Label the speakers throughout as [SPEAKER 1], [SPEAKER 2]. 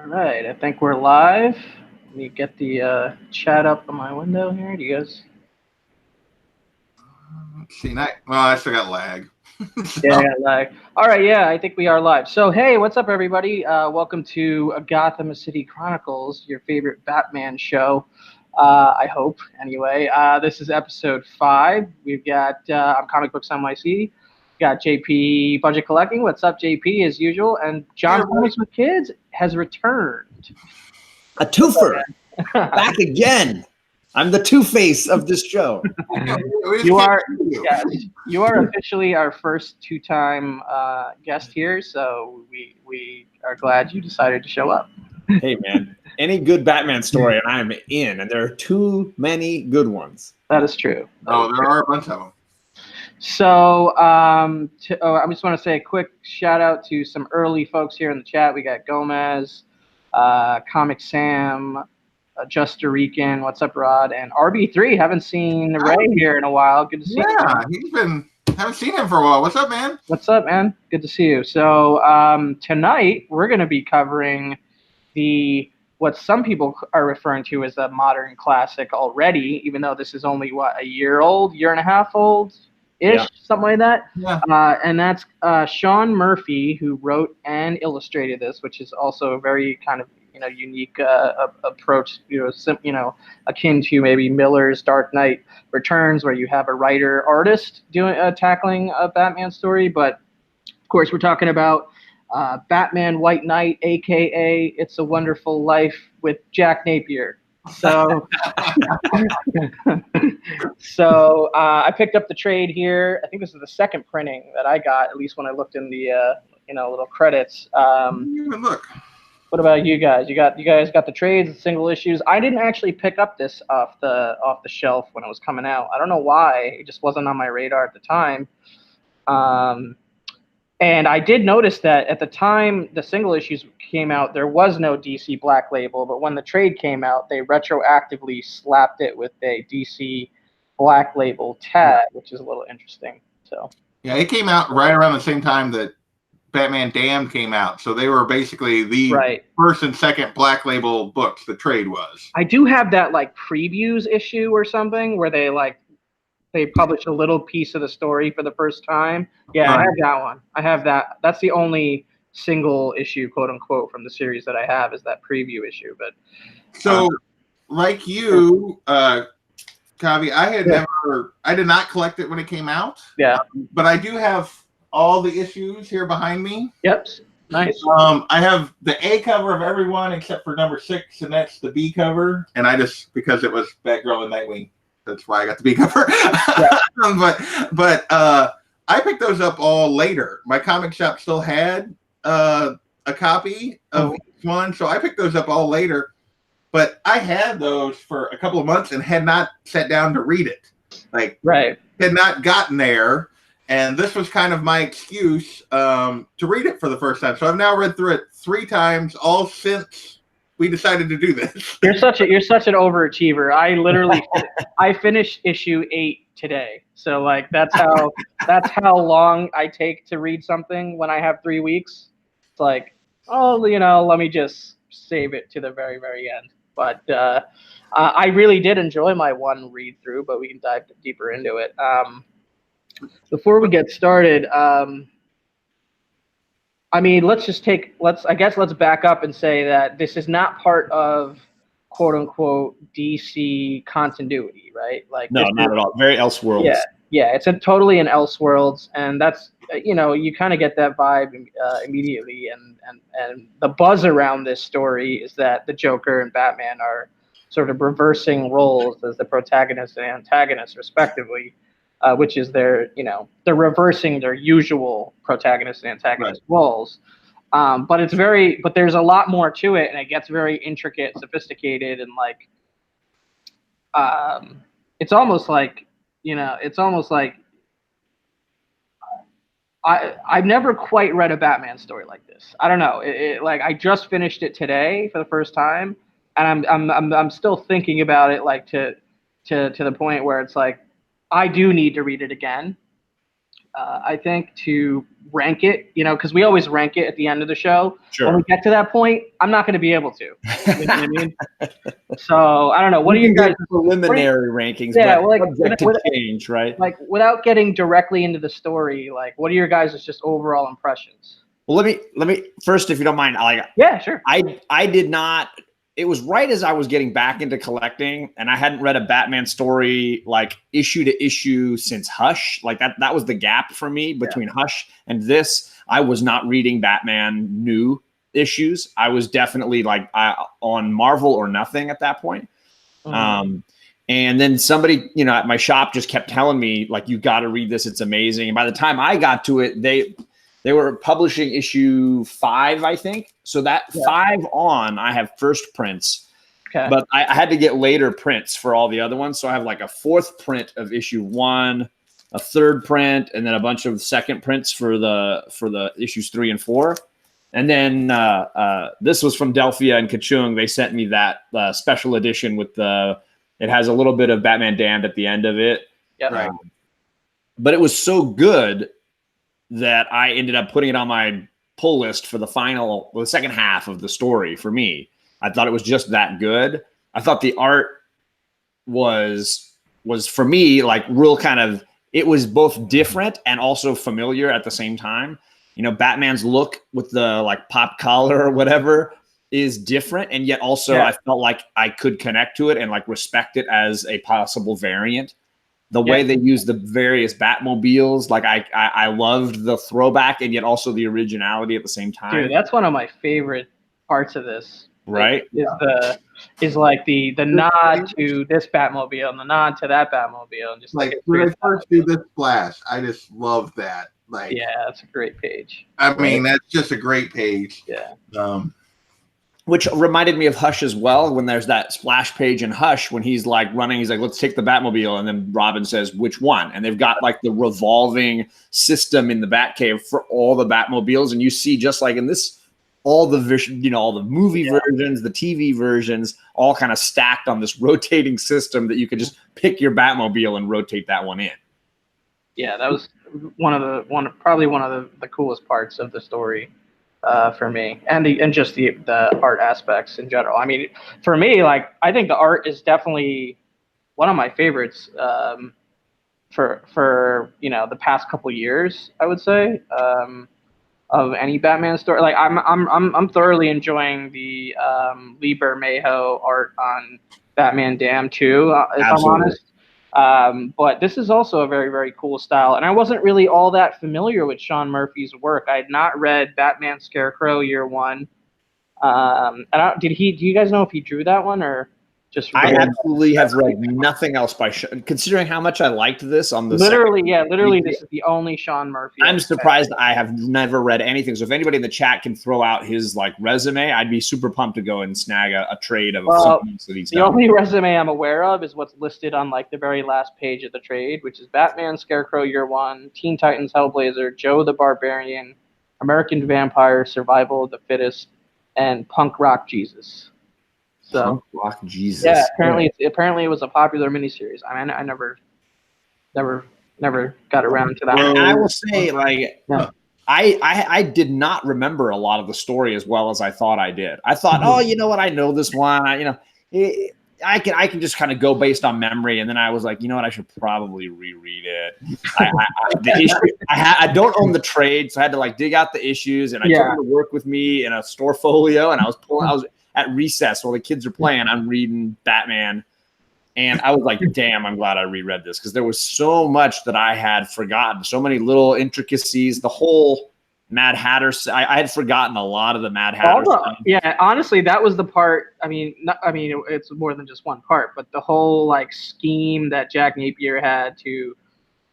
[SPEAKER 1] All right, I think we're live. Let me get the chat up on my window here. Do you guys?
[SPEAKER 2] Let's see, well, I still got lag.
[SPEAKER 1] Yeah, I got lag. All right, yeah, I think we are live. So, hey, what's up, everybody? Welcome to Gotham City Chronicles, your favorite Batman show. I hope, anyway. This is episode 5. We've got I'm Comic Books NYC. Got JP Budget Collecting. What's up, JP, as usual? And John Comics with Kids has returned.
[SPEAKER 3] A twofer. Back again. I'm the Two-Face of this show.
[SPEAKER 1] You are officially our first two-time guest here, so we are glad you decided to show up.
[SPEAKER 3] Hey, man, any good Batman story, and I'm in, and there are too many good ones.
[SPEAKER 1] That is true.
[SPEAKER 2] There are a bunch of them.
[SPEAKER 1] So I just want to say a quick shout-out to some early folks here in the chat. We got Gomez, Comic Sam, Juster Rican, what's up, Rod, and RB3. Haven't seen Ray here in a while. Good to see you.
[SPEAKER 2] Yeah, haven't seen him for a while. What's up, man?
[SPEAKER 1] What's up, man? Good to see you. So tonight we're going to be covering what some people are referring to as a modern classic already, even though this is only a year and a half old ish, something like that.
[SPEAKER 2] Yeah.
[SPEAKER 1] And that's Sean Murphy, who wrote and illustrated this, which is also a very kind of unique approach, akin to maybe Miller's Dark Knight Returns, where you have a writer artist tackling a Batman story. But of course, we're talking about Batman White Knight, aka It's a Wonderful Life with Jack Napier. So, I picked up the trade here. I think this is the second printing that I got, at least when I looked in the little credits.
[SPEAKER 2] Even look.
[SPEAKER 1] What about you guys? You guys got the trades, the single issues. I didn't actually pick up this off the shelf when it was coming out. I don't know why. It just wasn't on my radar at the time. And I did notice that at the time the single issues came out, there was no DC Black Label. But when the trade came out, they retroactively slapped it with a DC Black Label tag, which is a little interesting. So
[SPEAKER 2] yeah, it came out right around the same time that Batman Damned came out, so they were basically the first and second Black Label books. The trade was.
[SPEAKER 1] I do have that like previews issue or something where they publish a little piece of the story for the first time. Yeah, right. I have that one. I have that. That's the only single issue, quote unquote, from the series that I have is that preview issue. But
[SPEAKER 2] so, like you, Kavi, I did not collect it when it came out.
[SPEAKER 1] Yeah,
[SPEAKER 2] but I do have all the issues here behind me.
[SPEAKER 1] Yep. Nice.
[SPEAKER 2] I have the A cover of every one except for number 6, and that's the B cover. And because it was Batgirl and Nightwing, that's why I got the B cover. Yeah. but I picked those up all later. My comic shop still had a copy of each one, so I picked those up all later. But I had those for a couple of months and had not sat down to read it. Had not gotten there. And this was kind of my excuse to read it for the first time. So I've now read through it 3 times, all since we decided to do this.
[SPEAKER 1] You're such an overachiever. I literally I finished issue 8 today. So like that's how long I take to read something when I have 3 weeks. It's like, let me just save it to the very, very end. But I really did enjoy my one read through, but we can dive deeper into it. Before we get started, let's back up and say that this is not part of quote unquote DC continuity, right? Like
[SPEAKER 3] no, not at all. Very Elseworlds.
[SPEAKER 1] Yeah, it's totally an Elseworlds, and that's you kind of get that vibe immediately, and the buzz around this story is that the Joker and Batman are sort of reversing roles as the protagonist and antagonist, respectively. Which is they're reversing their usual protagonist and antagonist roles. But there's a lot more to it, and it gets very intricate, sophisticated, and it's almost like I've never quite read a Batman story like this. I don't know. I just finished it today for the first time, and I'm still thinking about it to the point where it's like, I do need to read it again, I think, to rank it, because we always rank it at the end of the show.
[SPEAKER 3] Sure.
[SPEAKER 1] When we get to that point, I'm not going to be able to. You know what I mean? So I don't know. What are you guys?
[SPEAKER 3] Preliminary rankings,
[SPEAKER 1] yeah,
[SPEAKER 3] but subject to change, right?
[SPEAKER 1] Like without getting directly into the story, like what are your guys' just overall impressions?
[SPEAKER 3] Well, let me first, if you don't mind,
[SPEAKER 1] yeah, sure.
[SPEAKER 3] I did not. It was right as I was getting back into collecting, and I hadn't read a Batman story like issue to issue since Hush. Like that was the gap for me between Hush and this. I was not reading Batman new issues. I was definitely like on Marvel or nothing at that point. And then somebody, at my shop just kept telling me, like, you got to read this. It's amazing. And by the time I got to it, they were publishing issue 5, I think. So that 5 on, I have first prints. Okay. But I had to get later prints for all the other ones. So I have like a 4th print of issue 1, a 3rd print, and then a bunch of second prints for the issues 3 and 4. And then this was from Delphia and Kachung. They sent me that special edition with it has a little bit of Batman Damned at the end of it.
[SPEAKER 1] Yeah. Right.
[SPEAKER 3] But it was so good that I ended up putting it on my pull list for the second half of the story for me. I thought it was just that good. I thought the art was for me like real kind of, it was both different and also familiar at the same time. Batman's look with the like pop collar or whatever is different. And yet also I felt like I could connect to it and like respect it as a possible variant. The way they use the various Batmobiles, like I loved the throwback and yet also the originality at the same time.
[SPEAKER 1] Dude, that's one of my favorite parts of this.
[SPEAKER 3] Right?
[SPEAKER 1] Is like the nod to this Batmobile and the nod to that Batmobile, and just
[SPEAKER 2] like when I first do this splash, I just love that. Like,
[SPEAKER 1] yeah, that's a great page.
[SPEAKER 2] I mean, that's just a great page.
[SPEAKER 1] Yeah.
[SPEAKER 3] Which reminded me of Hush as well, when there's that splash page in Hush when he's like running, he's like, let's take the Batmobile. And then Robin says, which one? And they've got like the revolving system in the Batcave for all the Batmobiles. And you see just like in this, all the all the movie versions, the TV versions, all kind of stacked on this rotating system that you could just pick your Batmobile and rotate that one in.
[SPEAKER 1] Yeah, that was probably one of the coolest parts of the story. For me, and just the art aspects in general. I mean, for me, like I think the art is definitely one of my favorites for the past couple years. I would say of any Batman story. Like I'm thoroughly enjoying the Lieber Mayho art on Batman Damned too. If I'm honest. But this is also a very, very cool style. And I wasn't really all that familiar with Sean Murphy's work. I had not read Batman Scarecrow Year 1. Do you guys know if he drew that one or just?
[SPEAKER 3] I absolutely have read nothing else by Sean. Considering how much I liked this on the
[SPEAKER 1] literally, this is the only Sean Murphy.
[SPEAKER 3] I'm surprised I have never read anything. So if anybody in the chat can throw out his like resume, I'd be super pumped to go and snag a trade of something that he's done.
[SPEAKER 1] The only resume I'm aware of is what's listed on like the very last page of the trade, which is Batman Scarecrow Year 1, Teen Titans Hellblazer, Joe the Barbarian, American Vampire, Survival of the Fittest, and Punk Rock Jesus. So,
[SPEAKER 3] Punk Rock Jesus.
[SPEAKER 1] Yeah, apparently it was a popular miniseries. I mean, I never got around to that.
[SPEAKER 3] And I will say, like, I did not remember a lot of the story as well as I thought I did. I thought, oh, you know what, I know this one. I can just kind of go based on memory, and then I was like, you know what, I should probably reread it. I don't own the trade, so I had to like dig out the issues, and I took them to work with me in a store folio, and I was at recess while the kids are playing. I'm reading Batman, and I was like, damn, I'm glad I reread this because there was so much that I had forgotten, so many little intricacies, the whole Mad Hatter. I had forgotten a lot of the Mad Hatter stuff.
[SPEAKER 1] Yeah, honestly, that was the part. I mean, it's more than just one part, but the whole like scheme that Jack Napier had to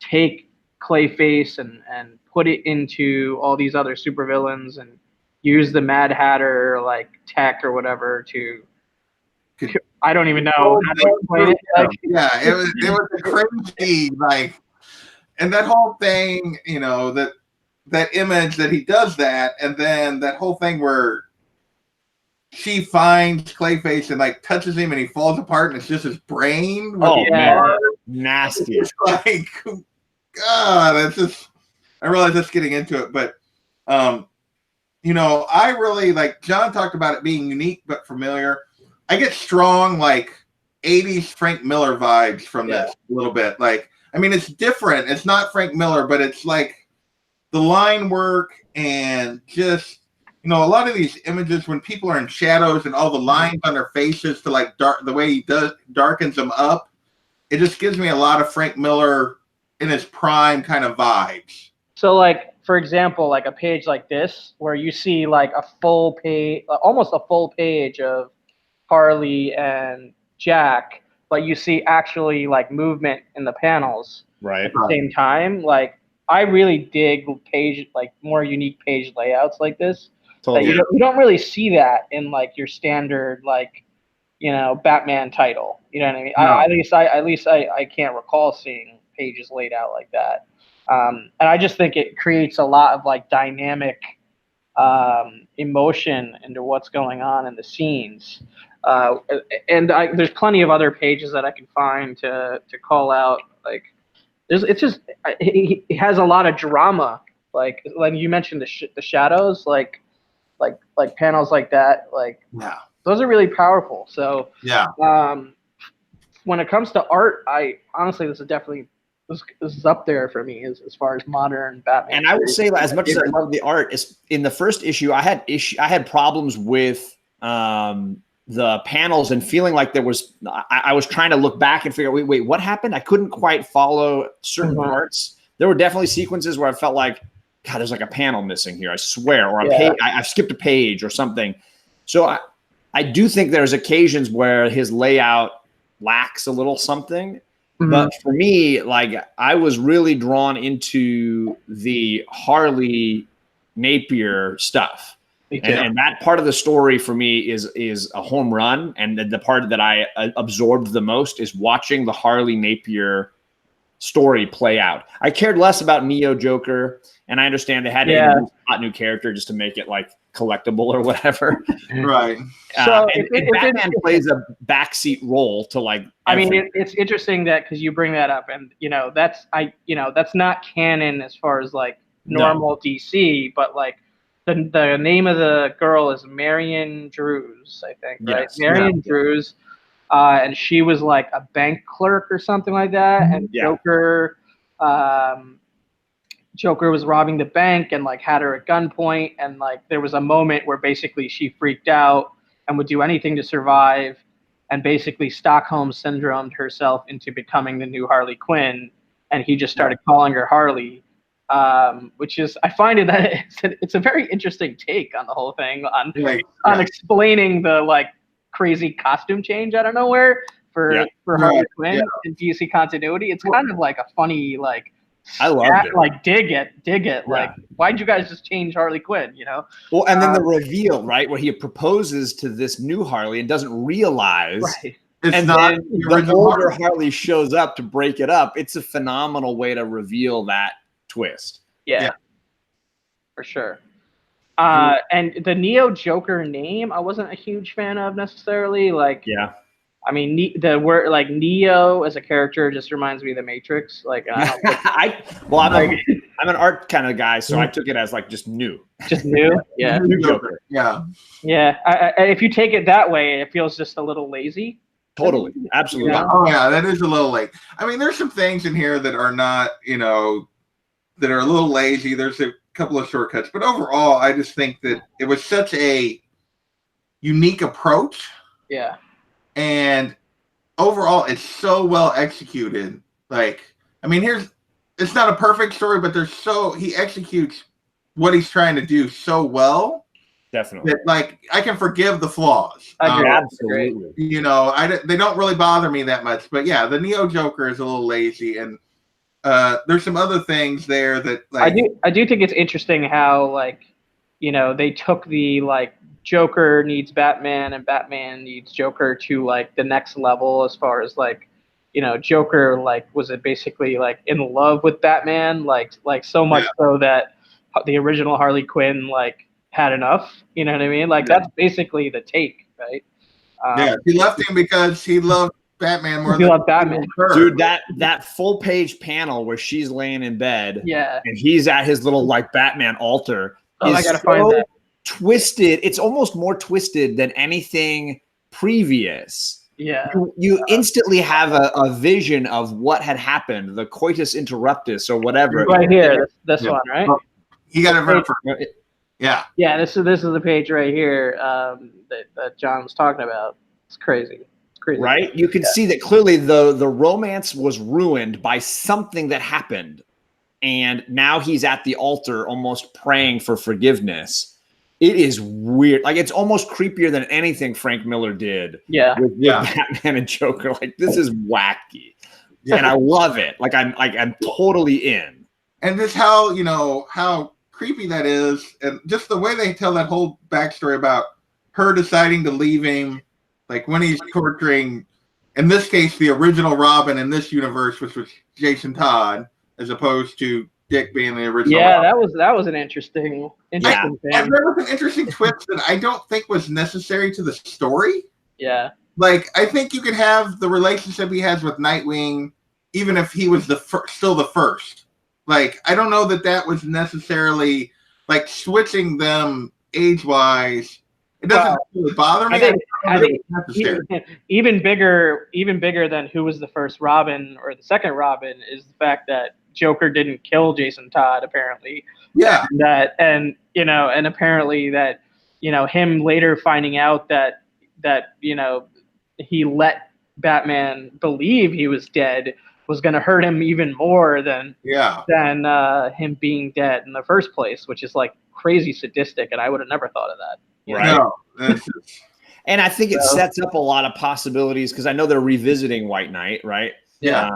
[SPEAKER 1] take Clayface and put it into all these other supervillains and use the Mad Hatter like tech or whatever to. I don't even know how to explain it. Like,
[SPEAKER 2] yeah, it was a crazy like, and that whole thing, that image that he does that, and then that whole thing where she finds Clayface and like touches him and he falls apart and it's just his brain.
[SPEAKER 3] Oh man, nasty!
[SPEAKER 2] It's like, God, it's just I realize that's getting into it, but you know, I really like John talked about it being unique but familiar. I get strong like 80s Frank Miller vibes from this a little bit. Like, I mean, it's different. It's not Frank Miller, but it's like the line work and just, you know, a lot of these images when people are in shadows and all the lines on their faces to like the way he does darkens them up. It just gives me a lot of Frank Miller in his prime kind of vibes.
[SPEAKER 1] So, like, for example, like a page like this, where you see like a full page, almost a full page of Harley and Jack, but you see actually like movement in the panels
[SPEAKER 3] Right.
[SPEAKER 1] at the same time. Like, I really dig like more unique page layouts like this.
[SPEAKER 3] Totally.
[SPEAKER 1] That you don't really see that in like your standard like, you know, Batman title. You know what I mean?
[SPEAKER 2] No.
[SPEAKER 1] At least I can't recall seeing pages laid out like that. And I just think it creates a lot of like dynamic emotion into what's going on in the scenes. And there's plenty of other pages that I can find to call out. Like, it's just he has a lot of drama. Like you mentioned the shadows, like panels like that. Like,
[SPEAKER 2] Yeah.
[SPEAKER 1] those are really powerful. So
[SPEAKER 2] Yeah.
[SPEAKER 1] when it comes to art, I honestly this is up there for me as far as modern Batman.
[SPEAKER 3] And I would say, as much as I love the art, in the first issue, I had problems with the panels and feeling like I was trying to look back and figure out, wait, what happened? I couldn't quite follow certain parts. There were definitely sequences where I felt like, God, there's like a panel missing here, I swear, or I skipped a page or something. So I do think there's occasions where his layout lacks a little something. But for me, like, I was really drawn into the Harley Napier stuff. And that part of the story for me is a home run. And the part that I absorbed the most is watching the Harley Napier story play out. I cared less about Neo Joker, and I understand they had to introduce a hot new character just to make it like collectible or whatever.
[SPEAKER 2] Right.
[SPEAKER 1] So
[SPEAKER 3] and Batman plays a backseat role to like.
[SPEAKER 1] I mean, it's interesting that because you bring that up, and you know that's not canon as far as like normal DC, but like the name of the girl is Marion Drews, I think, right?
[SPEAKER 3] Yes.
[SPEAKER 1] Marion Drews, and she was like a bank clerk or something like that, and Joker was robbing the bank and like had her at gunpoint, and like there was a moment where basically she freaked out and would do anything to survive, and basically Stockholm syndromed herself into becoming the new Harley Quinn, and he just started calling her Harley, which is, I find it that it's a very interesting take on the whole thing, on explaining the like crazy costume change out of nowhere for Harley Quinn in DC continuity. It's kind of like a funny like.
[SPEAKER 3] I loved it.
[SPEAKER 1] Like dig it. Yeah. Like, why'd you guys just change Harley Quinn? You know.
[SPEAKER 3] Well, and then the reveal, right, where he proposes to this new Harley and doesn't realize, and then the older Harley shows up to break it up. It's a phenomenal way to reveal that twist.
[SPEAKER 1] Yeah. For sure. And the Neo Joker name, I wasn't a huge fan of necessarily. Like, I mean, the word like Neo as a character just reminds me of the Matrix. Like, I'm
[SPEAKER 3] an art kind of guy, so I took it as like just new.
[SPEAKER 1] Just new,
[SPEAKER 3] new Joker.
[SPEAKER 1] Yeah. If you take it that way, it feels just a little lazy.
[SPEAKER 3] Totally, absolutely.
[SPEAKER 2] Yeah. Oh yeah, that is a little late. I mean, there's some things in here that are not, you know, that are a little lazy. There's a couple of shortcuts, but overall, I just think that it was such a unique approach.
[SPEAKER 1] Yeah.
[SPEAKER 2] And overall, it's so well executed. Like, I mean, it's not a perfect story, but he executes what he's trying to do so well.
[SPEAKER 3] Definitely.
[SPEAKER 2] That, like, I can forgive the flaws.
[SPEAKER 3] Absolutely.
[SPEAKER 2] You know, they don't really bother me that much. But yeah, the Neo Joker is a little lazy, and there's some other things there that like
[SPEAKER 1] I do think it's interesting how, like, you know, they took the like Joker needs Batman and Batman needs Joker to like the next level as far as like, you know, Joker like was it basically like in love with Batman, like so much so that the original Harley Quinn like had enough, you know what I mean? Like that's basically the take, right?
[SPEAKER 2] He left him because he loved Batman more
[SPEAKER 1] You
[SPEAKER 2] than
[SPEAKER 1] love Batman.
[SPEAKER 2] her.
[SPEAKER 3] Dude, that full page panel where she's laying in bed,
[SPEAKER 1] Yeah.
[SPEAKER 3] and he's at his little like Batman altar
[SPEAKER 1] Oh, I
[SPEAKER 3] is
[SPEAKER 1] gotta
[SPEAKER 3] so
[SPEAKER 1] find that.
[SPEAKER 3] twisted. It's almost more twisted than anything previous.
[SPEAKER 1] Yeah.
[SPEAKER 3] You instantly have a vision of what had happened, the coitus interruptus or whatever.
[SPEAKER 1] Right here, this
[SPEAKER 2] Yeah.
[SPEAKER 1] one, right?
[SPEAKER 2] You got it. Yeah.
[SPEAKER 1] Yeah, this is the page right here that John was talking about. It's crazy. It's crazy.
[SPEAKER 3] Right? You can see that clearly the romance was ruined by something that happened. And now he's at the altar almost praying for forgiveness. It is weird. Like, it's almost creepier than anything Frank Miller did with Batman and Joker. Like, this is wacky. Yeah. And I love it. Like, I'm totally in.
[SPEAKER 2] And just how creepy that is, and just the way they tell that whole backstory about her deciding to leave him, like when he's torturing, in this case, the original Robin in this universe, which was Jason Todd, as opposed to Dick being the original.
[SPEAKER 1] Yeah,
[SPEAKER 2] Robin.
[SPEAKER 1] that was an interesting thing.
[SPEAKER 2] And there was an interesting twist that I don't think was necessary to the story.
[SPEAKER 1] Yeah.
[SPEAKER 2] Like, I think you could have the relationship he has with Nightwing, even if he was still the first. Like, I don't know that was necessarily, like, switching them age-wise. It doesn't really bother me.
[SPEAKER 1] I think even bigger than who was the first Robin or the second Robin is the fact that Joker didn't kill Jason Todd, apparently.
[SPEAKER 2] Yeah.
[SPEAKER 1] And apparently that, him later finding out that he let Batman believe he was dead was going to hurt him even more than him being dead in the first place, which is like crazy sadistic, and I would have never thought of that.
[SPEAKER 3] Right. No, and I think it sets up a lot of possibilities because I know they're revisiting White Knight, right?
[SPEAKER 2] Yeah.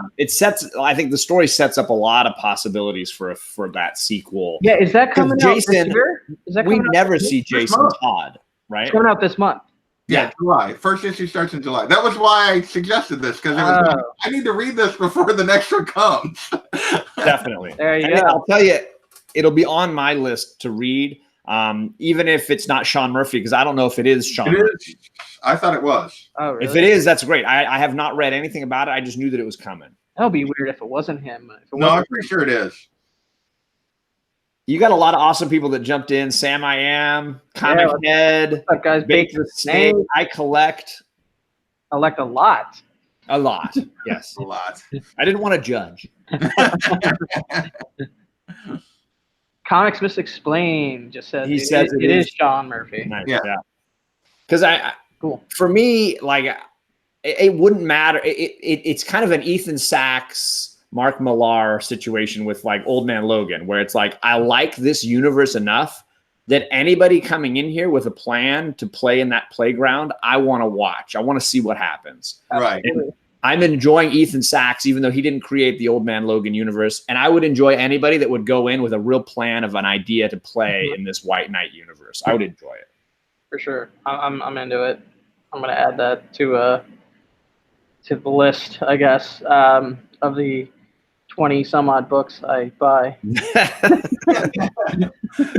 [SPEAKER 3] I think the story sets up a lot of possibilities for that sequel.
[SPEAKER 1] Yeah, is that coming out this year?
[SPEAKER 3] We never see Jason Todd, right?
[SPEAKER 1] It's coming out this month.
[SPEAKER 2] Yeah, July. First issue starts in July. That was why I suggested this, because I need to read this before the next one comes.
[SPEAKER 3] Definitely.
[SPEAKER 1] There you go.
[SPEAKER 3] I'll tell you, it'll be on my list to read, even if it's not Sean Murphy, because I don't know if it is Sean Murphy.
[SPEAKER 2] I thought it was.
[SPEAKER 1] Oh, really?
[SPEAKER 3] If it is, that's great. I have not read anything about it. I just knew that it was coming.
[SPEAKER 1] That would be weird if it wasn't him.
[SPEAKER 2] I'm pretty sure it is.
[SPEAKER 3] You got a lot of awesome people that jumped in. Sam I Am, Comic Head,
[SPEAKER 1] guys,
[SPEAKER 3] Bake the Snake. I collect
[SPEAKER 1] a lot.
[SPEAKER 3] A lot, yes.
[SPEAKER 2] A lot.
[SPEAKER 3] I didn't want to judge.
[SPEAKER 1] Comics Misexplained just says it is Sean Murphy.
[SPEAKER 3] Nice. Yeah. Because for me, like, it wouldn't matter. It's kind of an Ethan Sachs, Mark Millar situation with like Old Man Logan, where it's like, I like this universe enough that anybody coming in here with a plan to play in that playground, I want to watch. I want to see what happens.
[SPEAKER 2] Right.
[SPEAKER 3] And I'm enjoying Ethan Sachs, even though he didn't create the Old Man Logan universe. And I would enjoy anybody that would go in with a real plan of an idea to play in this White Knight universe. I would enjoy it.
[SPEAKER 1] For sure. I'm into it. I'm going to add that to the list, I guess, of the 20 some odd books I buy.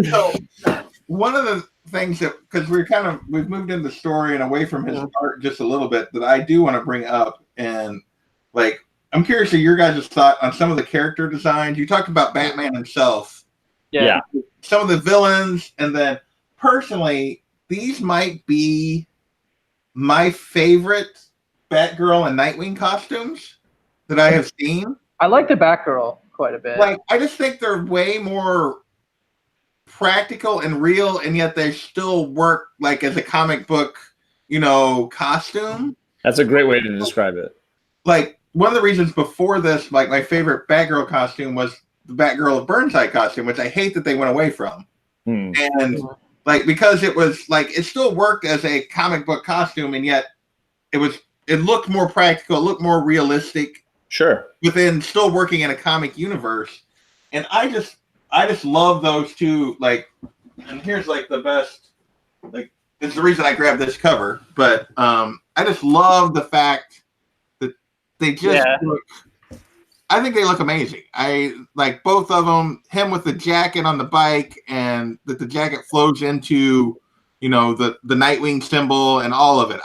[SPEAKER 2] So one of the things that, because we've moved into the story and away from his art just a little bit, that I do want to bring up, and like, I'm curious of your guys' thought on some of the character designs. You talked about Batman himself.
[SPEAKER 3] Yeah.
[SPEAKER 2] Some of the villains, and then personally, these might be my favorite Batgirl and Nightwing costumes that I have seen.
[SPEAKER 1] I like the Batgirl quite a bit.
[SPEAKER 2] Like, I just think they're way more practical and real, and yet they still work like as a comic book, costume.
[SPEAKER 3] That's a great way to describe it.
[SPEAKER 2] Like, one of the reasons before this, like, my favorite Batgirl costume was the Batgirl of Burnside costume, which I hate that they went away from. And like, because it was like, it still worked as a comic book costume, and yet it looked more practical, it looked more realistic.
[SPEAKER 3] Sure.
[SPEAKER 2] Within still working in a comic universe. And I just love those two. Like, and here's like the best, like, it's the reason I grabbed this cover, but I just love the fact that they just look, I think they look amazing. I like both of them, him with the jacket on the bike, and that the jacket flows into, the Nightwing symbol and all of it.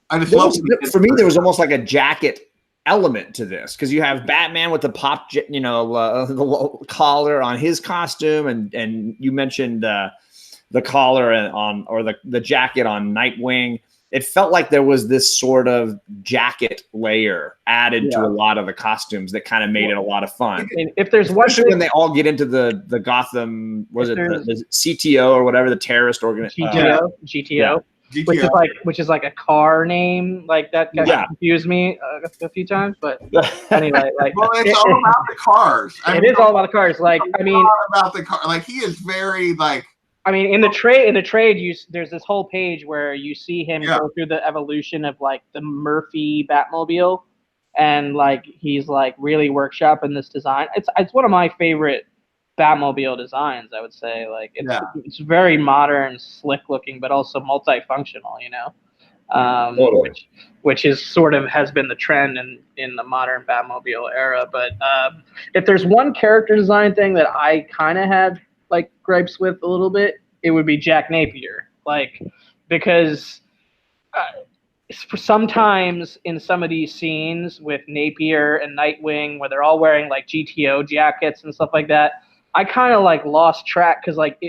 [SPEAKER 2] I just love
[SPEAKER 3] for me. There was almost like a jacket element to this because you have Batman with the pop, the collar on his costume, and you mentioned the collar on or the jacket on Nightwing. It felt like there was this sort of jacket layer added to a lot of the costumes that kind of made it a lot of fun.
[SPEAKER 1] If there's
[SPEAKER 3] especially when they all get into the Gotham, the CTO or whatever, the terrorist organization,
[SPEAKER 1] GTO. Which is like a car name, like that confused me a few times. But anyway, like
[SPEAKER 2] well, it's all about the cars.
[SPEAKER 1] It is all about the cars. Like I mean,
[SPEAKER 2] about the car. Like he is very like.
[SPEAKER 1] I mean, in the trade, there's this whole page where you see him go through the evolution of like the Murphy Batmobile, and like he's like really workshopping this design. It's one of my favorite Batmobile designs, I would say. Like it's very modern, slick looking, but also multifunctional. You know, which is sort of has been the trend in the modern Batmobile era. But if there's one character design thing that I kind of had like gripes with a little bit, it would be Jack Napier, like because sometimes in some of these scenes with Napier and Nightwing where they're all wearing like GTO jackets and stuff like that, I kind of like lost track because like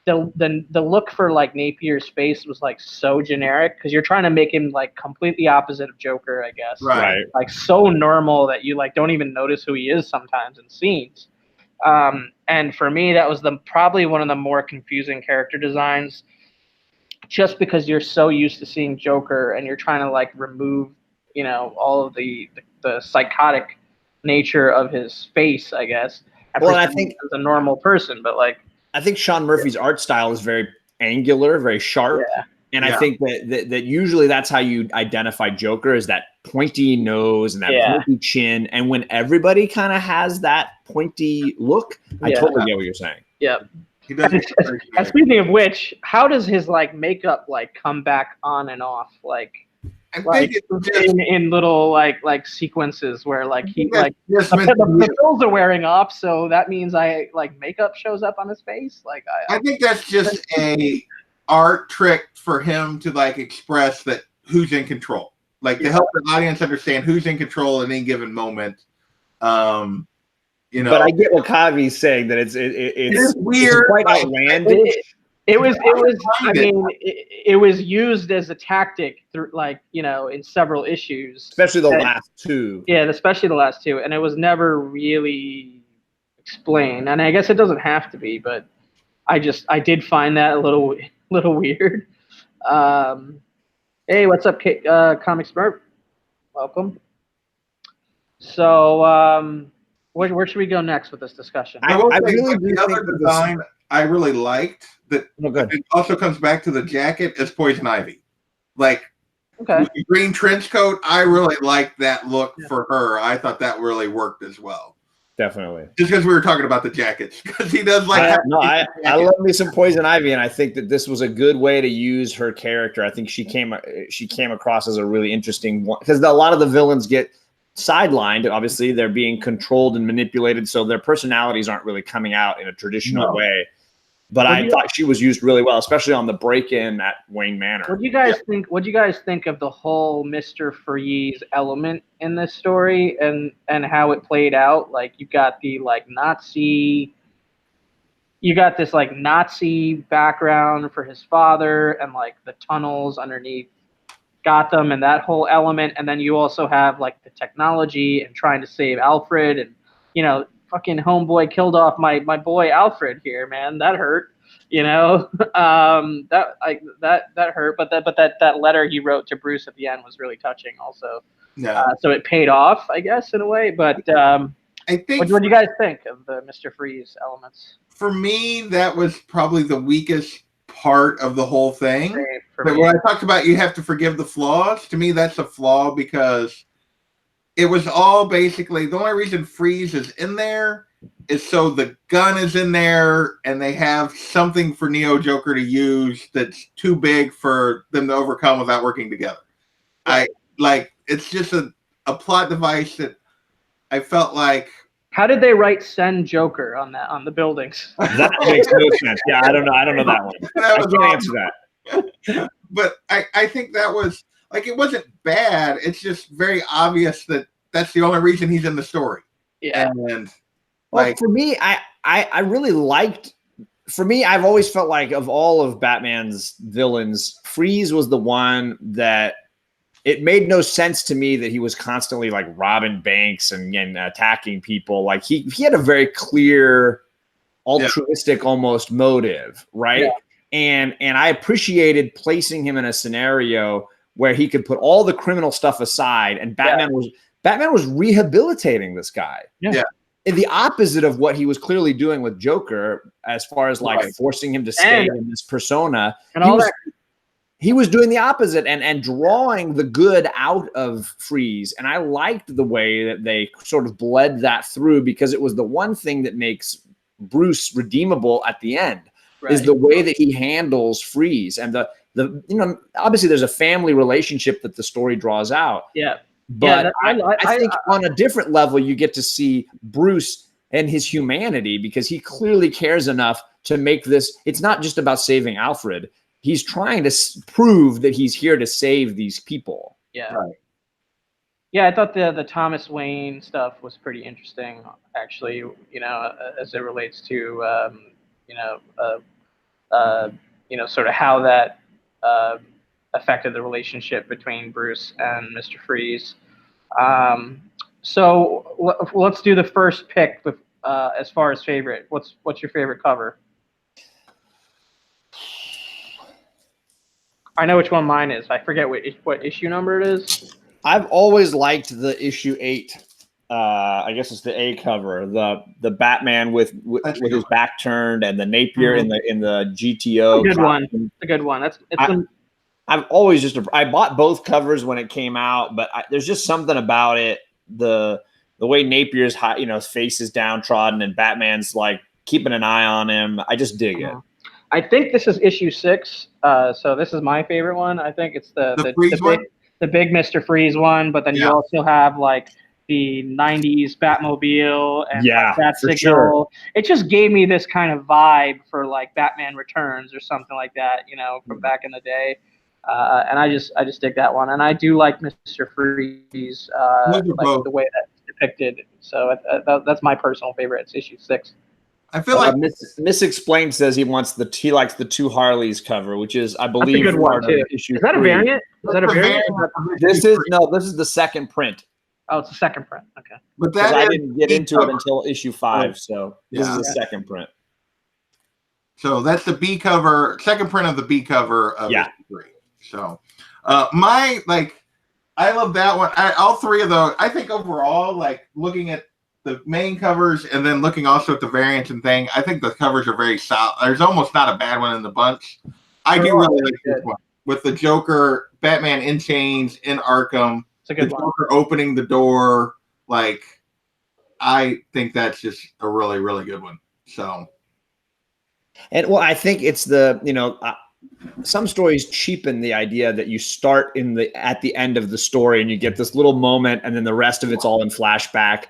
[SPEAKER 1] the look for like Napier's face was like so generic because you're trying to make him like completely opposite of Joker, I guess,
[SPEAKER 3] right?
[SPEAKER 1] Like so normal that you like don't even notice who he is sometimes in scenes. And for me, that was probably one of the more confusing character designs, just because you're so used to seeing Joker and you're trying to like remove, you know, all of the psychotic nature of his face, I guess.
[SPEAKER 3] Well, I think
[SPEAKER 1] as a normal person, but like
[SPEAKER 3] I think Sean Murphy's art style is very angular, very sharp.
[SPEAKER 1] Yeah.
[SPEAKER 3] And I think that usually that's how you identify Joker is that pointy nose and that pointy chin. And when everybody kind of has that pointy look, I totally get what you're saying.
[SPEAKER 1] Yeah. And speaking of which, how does his like makeup like come back on and off? Like
[SPEAKER 2] I think
[SPEAKER 1] in little like sequences where like he like the pills are wearing off, so that means like makeup shows up on his face. Like
[SPEAKER 2] I think that's just a art trick for him to like express that who's in control, like to help the audience understand who's in control at any given moment. You know,
[SPEAKER 3] but I get what Kavi's saying that it's
[SPEAKER 2] weird,
[SPEAKER 3] it's quite outlandish.
[SPEAKER 1] It was. I mean, it was used as a tactic through, like, you know, in several issues,
[SPEAKER 3] especially the last two.
[SPEAKER 1] Yeah, especially the last two, and it was never really explained. And I guess it doesn't have to be, but I did find that a little weird. Hey, what's up, Comic Smart? Welcome. So, where should we go next with this discussion?
[SPEAKER 2] I really do think the design I really liked that it also comes back to the jacket as Poison Ivy. Like the green trench coat, I really liked that look for her. I thought that really worked as well.
[SPEAKER 3] Definitely.
[SPEAKER 2] Just because we were talking about the jackets, because he does like.
[SPEAKER 3] I love me some Poison Ivy, and I think that this was a good way to use her character. I think she came across as a really interesting one because a lot of the villains get sidelined. Obviously, they're being controlled and manipulated, so their personalities aren't really coming out in a traditional way. But I thought she was used really well, especially on the break-in at Wayne Manor.
[SPEAKER 1] What do you guys think? What do you guys think of the whole Mr. Freeze element in this story and how it played out? Like you got the like Nazi, you got this like Nazi background for his father and like the tunnels underneath Gotham and that whole element, and then you also have like the technology and trying to save Alfred and fucking homeboy killed off my boy Alfred here, man. That hurt, that hurt. But that letter he wrote to Bruce at the end was really touching, also. Yeah. So it paid off, I guess, in a way. But I think. What do you guys think of the Mr. Freeze elements?
[SPEAKER 2] For me, that was probably the weakest part of the whole thing. But when I talked about you have to forgive the flaws, to me that's a flaw because it was all basically the only reason Freeze is in there is so the gun is in there and they have something for Neo Joker to use that's too big for them to overcome without working together. It's just a plot device that I felt like.
[SPEAKER 1] How did they write "Send Joker" on the buildings?
[SPEAKER 3] That makes no sense. Yeah, I don't know that one. I can't answer that.
[SPEAKER 2] But I think that was like it wasn't bad. It's just very obvious that that's the only reason he's in the story.
[SPEAKER 1] Yeah.
[SPEAKER 2] And
[SPEAKER 3] well,
[SPEAKER 2] like
[SPEAKER 3] for me, I really liked. For me, I've always felt like of all of Batman's villains, Freeze was the one that it made no sense to me that he was constantly like robbing banks and attacking people. Like he had a very clear, altruistic almost motive, right? Yeah. And I appreciated placing him in a scenario where he could put all the criminal stuff aside, and Batman was rehabilitating this guy.
[SPEAKER 2] Yeah.
[SPEAKER 3] The opposite of what he was clearly doing with Joker, as far as like forcing him to stay in this persona, and he was doing the opposite and drawing the good out of Freeze. And I liked the way that they sort of bled that through, because it was the one thing that makes Bruce redeemable at the end, is the way that he handles Freeze. And the obviously there's a family relationship that the story draws out.
[SPEAKER 1] Yeah.
[SPEAKER 3] But I think on a different level, you get to see Bruce and his humanity, because he clearly cares enough to make this. It's not just about saving Alfred. He's trying to prove that he's here to save these people.
[SPEAKER 1] Yeah. Right. Yeah, I thought the Thomas Wayne stuff was pretty interesting, actually, as it relates to, sort of how that affected the relationship between Bruce and Mr. Freeze. So let's do the first pick with as far as favorite. What's your favorite cover? I know which one mine is. I forget what issue number it is.
[SPEAKER 3] I've always liked the issue 8. I guess it's the A cover, the Batman with his back turned and the Napier in the GTO.
[SPEAKER 1] It's a good one. It's a good one.
[SPEAKER 3] I've always I bought both covers when it came out, but there's just something about it. The way Napier's his face is downtrodden and Batman's like keeping an eye on him. I just dig it.
[SPEAKER 1] I think this is issue 6. So this is my favorite one. I think it's the big Mr. Freeze one, but then you also have like the 90s Batmobile and Bat Signal. Sure. It just gave me this kind of vibe for like Batman Returns or something like that, from back in the day. And I just dig that one, and I do like Mr. Freeze, like the way that's depicted. So that's my personal favorite. It's issue 6.
[SPEAKER 2] I feel like
[SPEAKER 3] Misexplained says he likes the 2 Harleys cover, which is, I believe,
[SPEAKER 1] that's a good one too.
[SPEAKER 3] Issue
[SPEAKER 1] is that 3. A variant? Is that a variant?
[SPEAKER 3] This is the second print.
[SPEAKER 1] Oh, it's the second print. Okay.
[SPEAKER 2] But
[SPEAKER 3] I didn't get into it until issue 5, so this is the second print.
[SPEAKER 2] So that's the B cover, second print of the B cover of issue 3. So I love that one. All 3 of those. I think overall, like looking at the main covers and then looking also at the variants and thing, I think the covers are very solid. There's almost not a bad one in the bunch. I do really like this one with the Joker, Batman in chains in Arkham. It's a good one. Joker opening the door. Like, I think that's just a really, really good one. So,
[SPEAKER 3] and I think it's some stories cheapen the idea that you start at the end of the story and you get this little moment and then the rest of it's all in flashback.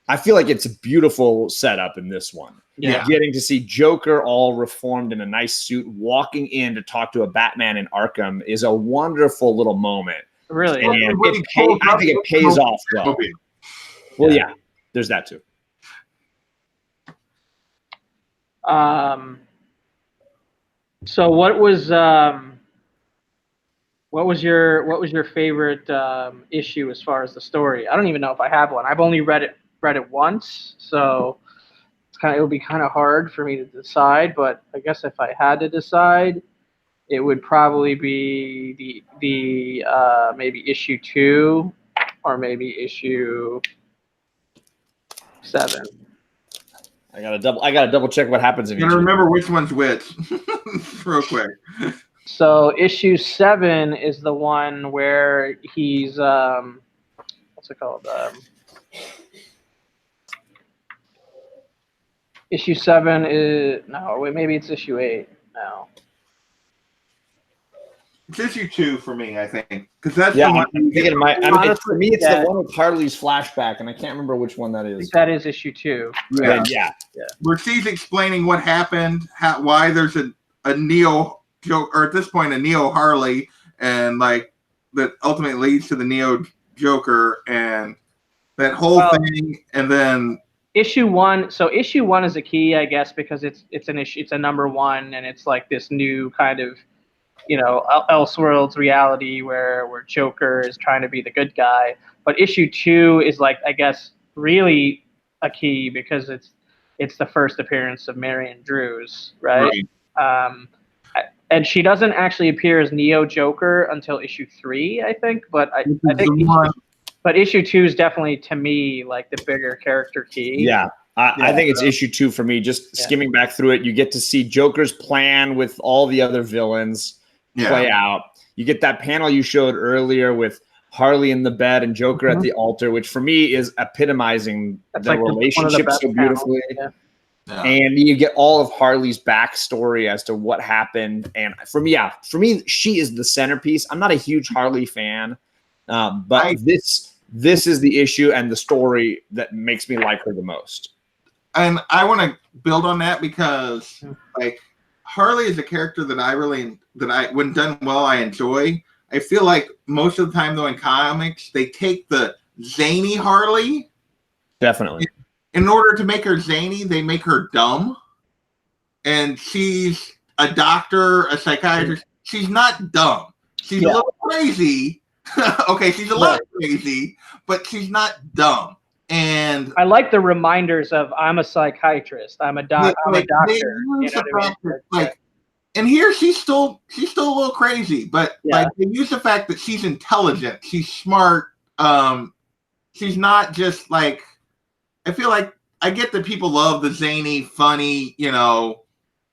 [SPEAKER 3] I feel like it's a beautiful setup in this one.
[SPEAKER 2] Yeah.
[SPEAKER 3] Getting to see Joker all reformed in a nice suit, walking in to talk to a Batman in Arkham is a wonderful little moment.
[SPEAKER 1] Really?
[SPEAKER 3] And I think it pays off well. Well, yeah, there's that too.
[SPEAKER 1] So what was your favorite issue as far as the story? I don't even know if I have one. I've only read it once, so it would be kind of hard for me to decide. But I guess if I had to decide, it would probably be the maybe issue 2 or maybe issue 7.
[SPEAKER 3] I gotta double check what happens in each.
[SPEAKER 2] I remember which one's which, real quick.
[SPEAKER 1] So issue 7 is the one where he's what's it called? Issue 7 is maybe it's issue 8 now.
[SPEAKER 2] It's issue 2 for me, I think, because that's the one.
[SPEAKER 3] For me, it's the one with Harley's flashback, and I can't remember which one that is.
[SPEAKER 1] I think that is issue 2.
[SPEAKER 3] Yeah.
[SPEAKER 2] Where she's explaining what happened, why there's a Neo Joker, or at this point a Neo Harley, and like that ultimately leads to the Neo Joker and that whole thing, and then
[SPEAKER 1] issue 1. So issue 1 is a key, I guess, because it's an issue. It's a number 1, and it's like this new kind of, you know, Elseworlds reality where Joker is trying to be the good guy. But issue 2 is like, I guess, really a key because it's the first appearance of Marion Drews, right? And she doesn't actually appear as Neo Joker until issue 3, I think. But I think but issue 2 is definitely, to me, like the bigger character key.
[SPEAKER 3] Yeah. I think it's issue 2 for me. Just skimming back through it, you get to see Joker's plan with all the other villains play out. You get that panel you showed earlier with Harley in the bed and Joker at the altar, which for me is epitomizing the relationship so beautifully. And you get all of Harley's backstory as to what happened. And for me, she is the centerpiece. I'm not a huge Harley fan, but this is the issue and the story that makes me like her the most.
[SPEAKER 2] And I want to build on that because, like, Harley is a character that when done well, I enjoy. I feel like most of the time, though, in comics, they take the zany Harley.
[SPEAKER 3] Definitely.
[SPEAKER 2] In order to make her zany, they make her dumb. And she's a doctor, a psychiatrist. She's not dumb. She's a little crazy. Okay, she's a little crazy, but she's not dumb. And
[SPEAKER 1] I like the reminders of I'm a psychiatrist. I'm a doctor. You know what I mean?
[SPEAKER 2] And here she's still a little crazy, but like they use the fact that she's intelligent, she's smart. She's not just like, I feel like I get that people love the zany, funny, you know,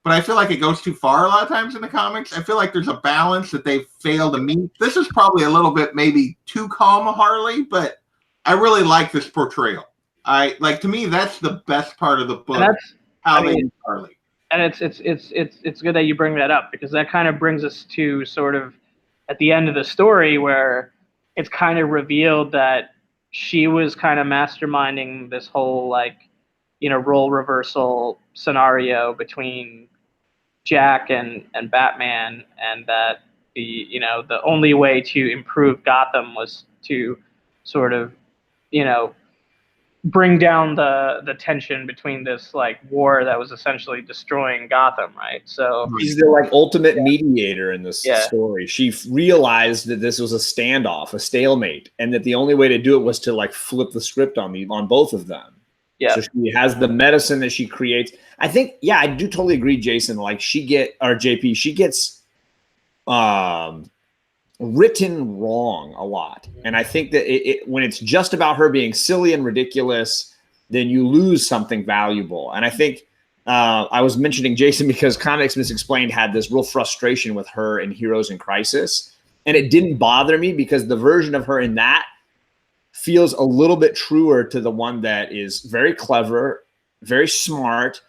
[SPEAKER 2] but I feel like it goes too far a lot of times in the comics. I feel like there's a balance that they fail to meet. This is probably a little bit maybe too calm a Harley, but I really like this portrayal. To me, that's the best part of the book. They use Harley.
[SPEAKER 1] And it's good that you bring that up because that kind of brings us to sort of at the end of the story where it's kind of revealed that she was kind of masterminding this whole, like, you know, role reversal scenario between Jack and Batman, and that the only way to improve Gotham was to sort of, you know, bring down the tension between this like war that was essentially destroying Gotham, right? So
[SPEAKER 3] she's the like ultimate mediator in this story. She realized that this was a standoff, a stalemate, and that the only way to do it was to like flip the script on both of them. Yeah. So she has the medicine that she creates. I think, I do totally agree, Jason. Like JP, she gets written wrong a lot. And I think that when it's just about her being silly and ridiculous, then you lose something valuable. And I think I was mentioning Jason because Comics Misexplained had this real frustration with her in Heroes in Crisis. And it didn't bother me because the version of her in that feels a little bit truer to the one that is very clever, very smart.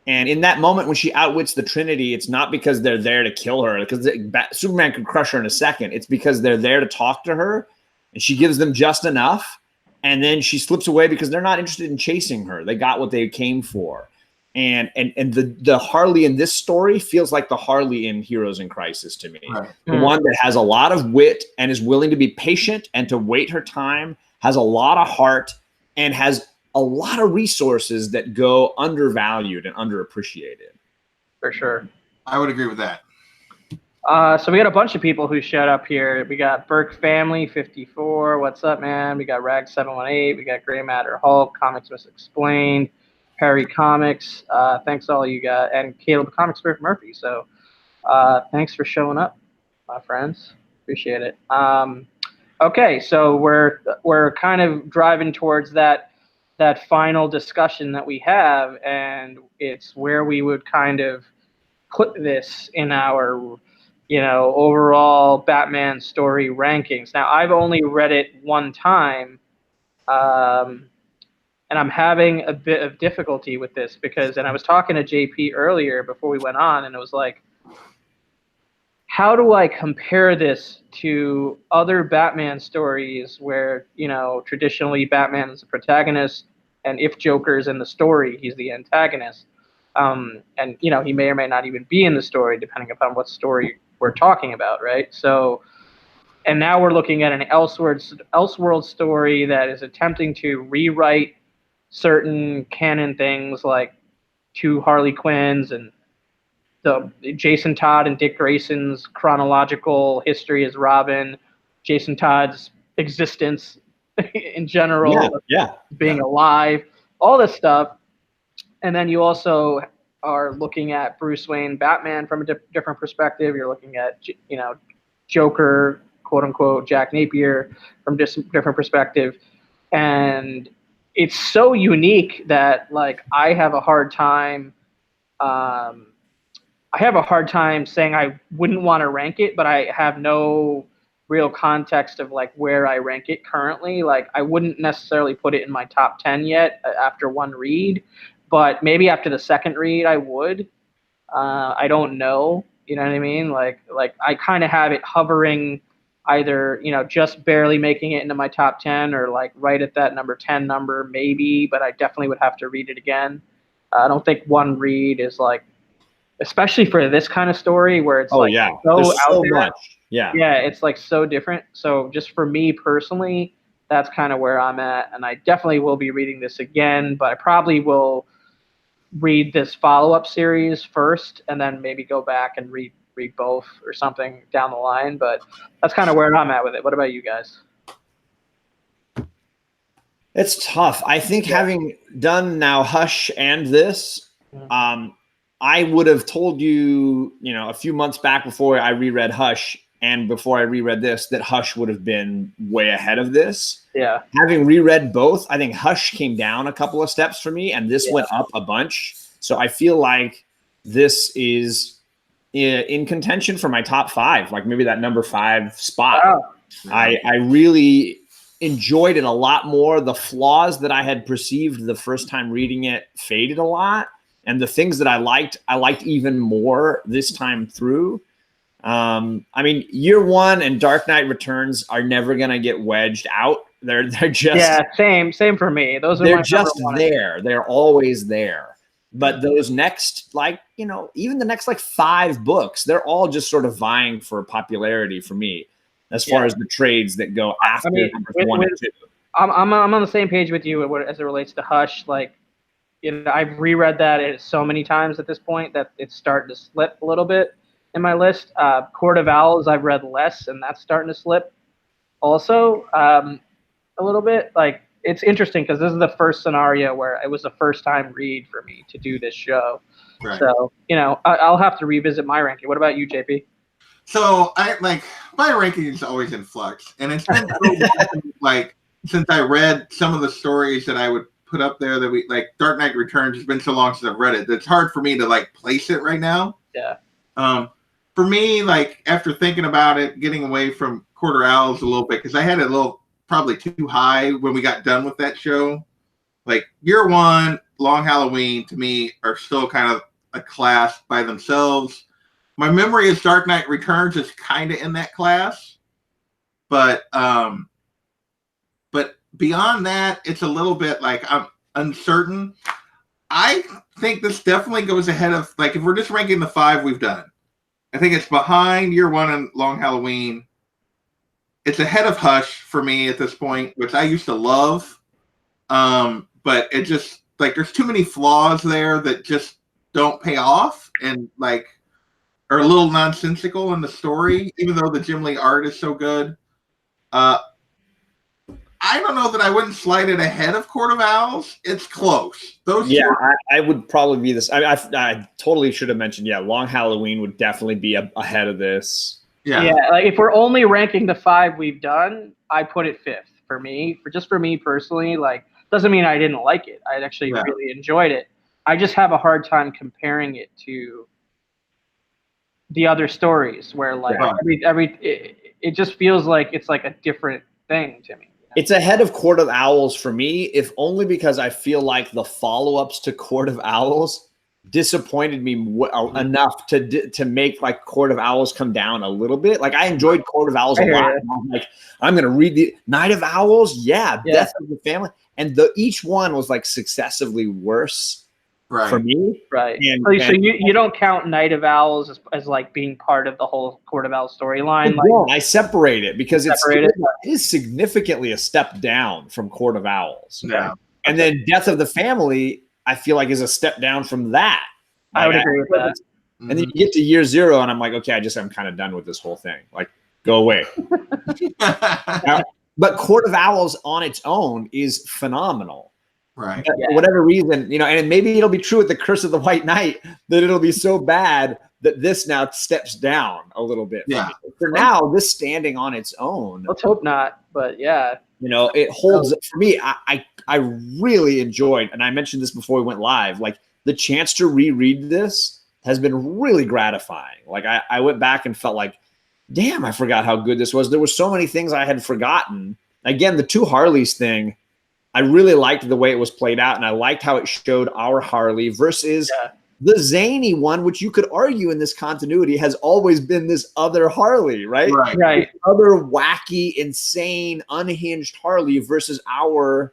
[SPEAKER 3] And in that moment when she outwits the Trinity, it's not because they're there to kill her, because Superman could crush her in a second. It's because they're there to talk to her, and she gives them just enough. And then she slips away because they're not interested in chasing her. They got what they came for. And the Harley in this story feels like the Harley in Heroes in Crisis to me. Right. The one that has a lot of wit and is willing to be patient and to wait her time, has a lot of heart, and has a lot of resources that go undervalued and underappreciated.
[SPEAKER 1] For sure.
[SPEAKER 2] I would agree with that.
[SPEAKER 1] So we got a bunch of people who showed up here. We got Burke Family 54. What's up, man? We got Rag 718. We got Gray Matter Hulk, Comics Misexplained, Perry Comics. Thanks all you guys, and Caleb Comics Spirit Murphy. So thanks for showing up, my friends. Appreciate it. Okay, so we're kind of driving towards that final discussion that we have, and it's where we would kind of put this in our, overall Batman story rankings. Now, I've only read it one time, and I'm having a bit of difficulty with this and I was talking to JP earlier before we went on, and it was like, how do I compare this to other Batman stories where, traditionally Batman is the protagonist, and if Joker's in the story, he's the antagonist. And, he may or may not even be in the story, depending upon what story we're talking about, right? So And now we're looking at an Elseworld story that is attempting to rewrite certain canon things like two Harley Quinns and the Jason Todd and Dick Grayson's chronological history as Robin, Jason Todd's existence in general, being alive, all this stuff. And then you also are looking at Bruce Wayne, Batman from a different perspective. You're looking at, Joker, quote unquote, Jack Napier from different perspective. And it's so unique that I have a hard time saying I wouldn't want to rank it, but I have no real context of where I rank it currently. I wouldn't necessarily put it in my top 10 yet after one read, but maybe after the second read I would. I don't know. You know what I mean? I kind of have it hovering either, just barely making it into my top 10 or right at that number 10 number maybe, but I definitely would have to read it again. I don't think one read is especially for this kind of story where it's so out there.
[SPEAKER 3] Much. Yeah,
[SPEAKER 1] it's so different. So just for me personally, that's kind of where I'm at, and I definitely will be reading this again, but I probably will read this follow-up series first and then maybe go back and read both or something down the line. But that's kind of where I'm at with it. What about you guys?
[SPEAKER 3] It's tough. I think having done now Hush and this, I would have told you, a few months back before I reread Hush and before I reread this, that Hush would have been way ahead of this.
[SPEAKER 1] Yeah.
[SPEAKER 3] Having reread both, I think Hush came down a couple of steps for me and this went up a bunch. So I feel like this is in contention for my top 5, maybe that number 5 spot.
[SPEAKER 1] Wow.
[SPEAKER 3] I really enjoyed it a lot more. The flaws that I had perceived the first time reading it faded a lot. And the things that I liked even more this time through. Year one and Dark Knight Returns are never gonna get wedged out. They're just
[SPEAKER 1] same for me.
[SPEAKER 3] They're just there. They're always there. But those next, even the next 5 books, they're all just sort of vying for popularity for me, as far as the trades that go after numbers 1 and 2.
[SPEAKER 1] I'm on the same page with you as it relates to Hush. I've reread that so many times at this point that it's starting to slip a little bit in my list. Court of Owls I've read less, and that's starting to slip also a little bit. It's interesting because this is the first scenario where it was the first time read for me to do this show. Right. So, I'll have to revisit my ranking. What about you, JP?
[SPEAKER 2] So my ranking is always in flux, and it's been so long, since I read some of the stories that I would put up there that we Dark Knight Returns has been so long since I've read it. It's hard for me to place it right now.
[SPEAKER 1] Yeah.
[SPEAKER 2] For me, after thinking about it, getting away from Quarter Owls a little bit, because I had it probably too high when we got done with that show. Year one, Long Halloween to me are still kind of a class by themselves. My memory is Dark Knight Returns is kind of in that class, but beyond that, it's a little bit I'm uncertain. I think this definitely goes ahead of if we're just ranking the 5 we've done. I think it's behind Year One and Long Halloween. It's ahead of Hush for me at this point, which I used to love. But it just there's too many flaws there that just don't pay off and are a little nonsensical in the story, even though the Jim Lee art is so good. I don't know that I wouldn't slide it ahead of Court of Owls. It's close.
[SPEAKER 3] I would probably be this. I totally should have mentioned. Yeah, Long Halloween would definitely be ahead of this.
[SPEAKER 1] Yeah. If we're only ranking the 5 we've done, I put it 5th for me. For me personally, doesn't mean I didn't like it. I actually really enjoyed it. I just have a hard time comparing it to the other stories where it just feels like it's a different thing to me.
[SPEAKER 3] It's ahead of Court of Owls for me, if only because I feel like the follow-ups to Court of Owls disappointed me enough to make Court of Owls come down a little bit. I enjoyed Court of Owls a lot. I'm going to read the Night of Owls. Yeah. Death of the Family. And each one was successively worse for me.
[SPEAKER 1] Right.
[SPEAKER 3] And,
[SPEAKER 1] So you don't count Night of Owls as like being part of the whole Court of Owls storyline?
[SPEAKER 3] I separate it because it is significantly a step down from Court of Owls.
[SPEAKER 2] Yeah.
[SPEAKER 3] And then Death of the Family, I feel like, is a step down from that.
[SPEAKER 1] I would agree with that.
[SPEAKER 3] And then you get to year 0, and I'm like, okay, I'm kind of done with this whole thing. Like, go away. But Court of Owls on its own is phenomenal.
[SPEAKER 2] Right.
[SPEAKER 3] For whatever reason, and maybe it'll be true with the Curse of the White Knight that it'll be so bad that this now steps down a little bit.
[SPEAKER 2] Yeah.
[SPEAKER 3] For now, this standing on its own.
[SPEAKER 1] Let's hope not, but yeah.
[SPEAKER 3] It holds for me. I really enjoyed, and I mentioned this before we went live, like the chance to reread this has been really gratifying. Like I went back and felt like, damn, I forgot how good this was. There were so many things I had forgotten. Again, the 2 Harleys thing, I really liked the way it was played out, and I liked how it showed our Harley versus the zany one, which you could argue in this continuity has always been this other Harley, right?
[SPEAKER 1] Right.
[SPEAKER 3] This other wacky, insane, unhinged Harley versus our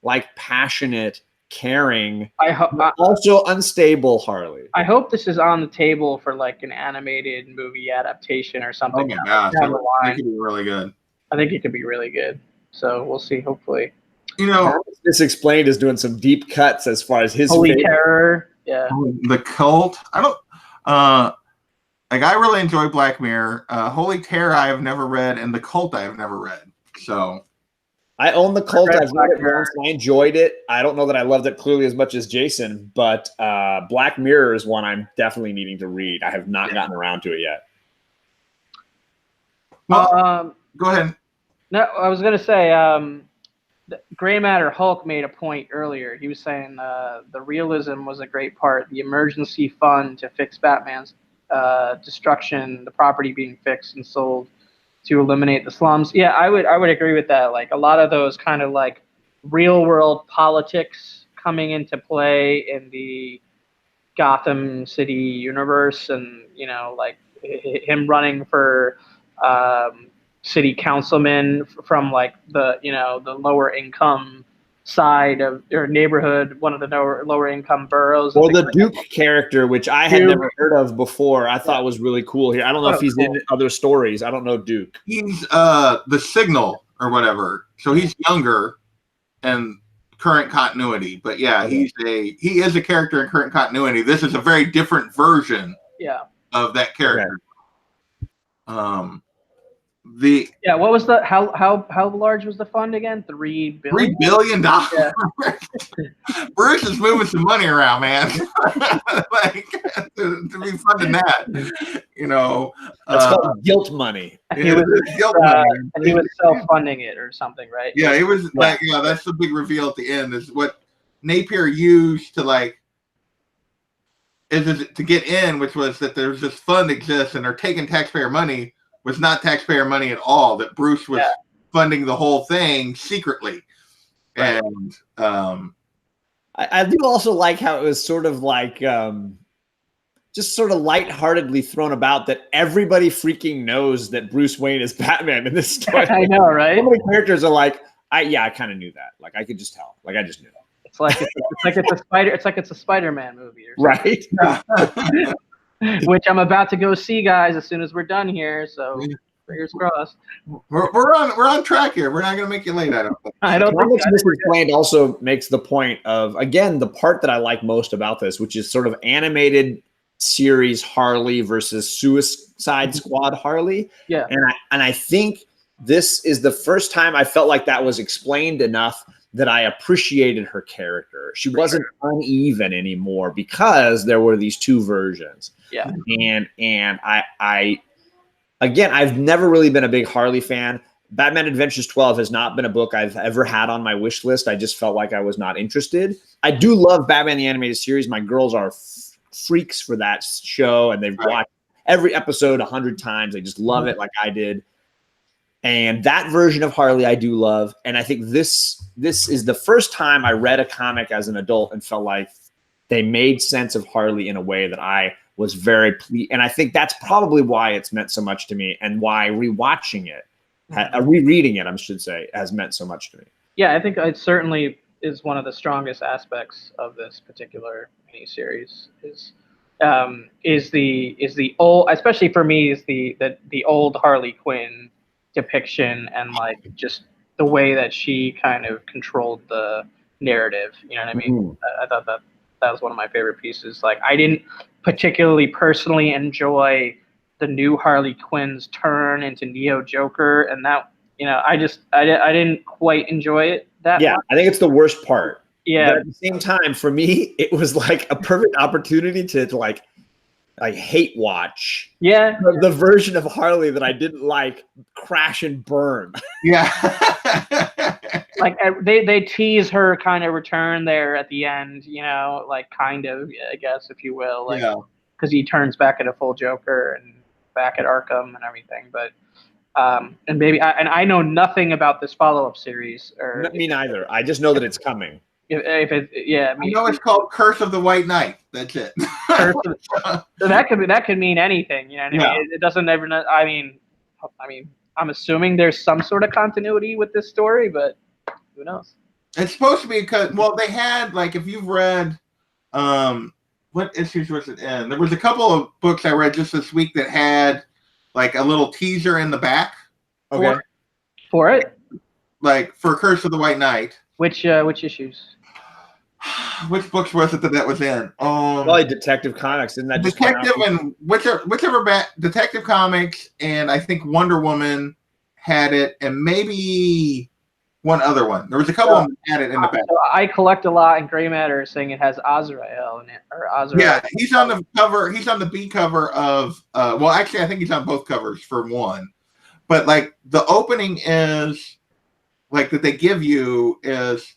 [SPEAKER 3] like passionate, caring, also unstable Harley.
[SPEAKER 1] I hope this is on the table for like an animated movie adaptation or something.
[SPEAKER 2] Oh my gosh, that could be really good.
[SPEAKER 1] I think it could be really good. So we'll see. Hopefully,
[SPEAKER 3] this explained is doing some deep cuts as far as his
[SPEAKER 1] Holy Terror. Yeah,
[SPEAKER 2] The Cult. I don't. I really enjoy Black Mirror. Holy Terror I have never read, and The Cult I have never read. So.
[SPEAKER 3] I own The Cult. I've read it once. I enjoyed it. I don't know that I loved it clearly as much as Jason, but Black Mirror is one I'm definitely needing to read. I have not gotten around to it yet.
[SPEAKER 2] Well, go ahead.
[SPEAKER 1] No, I was going to say, Gray Matter Hulk made a point earlier. He was saying the realism was a great part. The emergency fund to fix Batman's destruction, the property being fixed and sold to eliminate the slums. Yeah, I would agree with that. Like a lot of those kind of like real world politics coming into play in the Gotham City universe, and like him running for city councilman from like the the lower income side of your neighborhood, one of the lower income boroughs.
[SPEAKER 3] Or the Duke character, which I had never heard of before, I thought was really cool here. I don't know if he's in other stories. I don't know Duke.
[SPEAKER 2] He's the Signal or whatever. So he's younger and current continuity. But yeah, he is a character in current continuity. This is a very different version of that character. Okay.
[SPEAKER 1] What was the how large was the fund again? $3 billion.
[SPEAKER 2] $3 billion. Yeah. Bruce is moving some money around, man. Like to be funding that,
[SPEAKER 3] It's called guilt money.
[SPEAKER 1] He was self-funding it or something, right?
[SPEAKER 2] Yeah, it was like that's the big reveal at the end. Is what Napier used to to get in, which was that there's this fund exists and they're taking taxpayer money. Was not taxpayer money at all, that Bruce was funding the whole thing secretly. Right. And
[SPEAKER 3] I do also like how it was sort of like just sort of lightheartedly thrown about that everybody freaking knows that Bruce Wayne is Batman in this story.
[SPEAKER 1] I know, right?
[SPEAKER 3] So many characters are like, I kind of knew that. Like I could just tell. Like I just knew.
[SPEAKER 1] It's like it's a Spider-Man movie or something.
[SPEAKER 3] Right.
[SPEAKER 1] Which I'm about to go see, guys, as soon as we're done here. So fingers crossed.
[SPEAKER 2] We're on track here. We're not going to make you late. I don't think.
[SPEAKER 1] I don't think
[SPEAKER 3] Misexplained also makes the point of, again, the part that I like most about this, which is sort of animated series Harley versus Suicide Squad Harley.
[SPEAKER 1] Yeah.
[SPEAKER 3] And I think this is the first time I felt like that was explained enough that I appreciated her character. She wasn't uneven anymore because there were these 2 versions.
[SPEAKER 1] Yeah.
[SPEAKER 3] And I again, I've never really been a big Harley fan. Batman Adventures 12 has not been a book I've ever had on my wish list. I just felt like I was not interested. I do love Batman the Animated Series. My girls are freaks for that show, and they've watched every episode 100 times. They just love it like I did. And that version of Harley I do love. And I think this is the first time I read a comic as an adult and felt like they made sense of Harley in a way that I was very pleased. And I think that's probably why it's meant so much to me, and why rereading it, I should say, has meant so much to me.
[SPEAKER 1] Yeah, I think it's certainly one of the strongest aspects of this particular miniseries. Is the old, especially for me, is the old Harley Quinn depiction, and like just the way that she kind of controlled the narrative. You know what I mean? I thought that was one of my favorite pieces. Like, I didn't particularly personally enjoy the new Harley Quinn's turn into Neo Joker, and that, you know, I didn't quite enjoy it that much.
[SPEAKER 3] I think it's the worst part.
[SPEAKER 1] Yeah.
[SPEAKER 3] But at the same time, for me, it was like a perfect opportunity to like hate watch.
[SPEAKER 1] Yeah.
[SPEAKER 3] The version of Harley that I didn't like crash and burn.
[SPEAKER 2] Yeah.
[SPEAKER 1] Like, they tease her kind of return there at the end, you know, like, kind of, I guess, if you will, like, because he turns back at a full Joker and back at Arkham and everything. But and maybe I know nothing about this follow-up series, or
[SPEAKER 3] Me neither. I just know that it's coming.
[SPEAKER 1] If it, yeah,
[SPEAKER 2] I know it's called Curse of the White Knight. That's it.
[SPEAKER 1] So that could mean anything, you know what I mean? It doesn't ever. I mean, I'm assuming there's some sort of continuity with this story, but who knows?
[SPEAKER 2] It's supposed to be because, well, they had, like, if you've read, what issues was it in? There was a couple of books I read just this week that had like a little teaser in the back.
[SPEAKER 3] Okay.
[SPEAKER 1] For it?
[SPEAKER 2] Like for Curse of the White Knight.
[SPEAKER 1] Which issues?
[SPEAKER 2] Which books was it that was in?
[SPEAKER 3] Probably Detective Comics, isn't that just
[SPEAKER 2] Detective and whichever Detective Comics, and I think Wonder Woman had it, and maybe one other one. There was a couple of them that had it in the back.
[SPEAKER 1] So I collect a lot, and Gray Matter is saying it has Azrael in it, or Azrael.
[SPEAKER 2] Yeah, he's on the cover. He's on the B cover of. Well, actually, I think he's on both covers for one. But like the opening is, like that they give you is,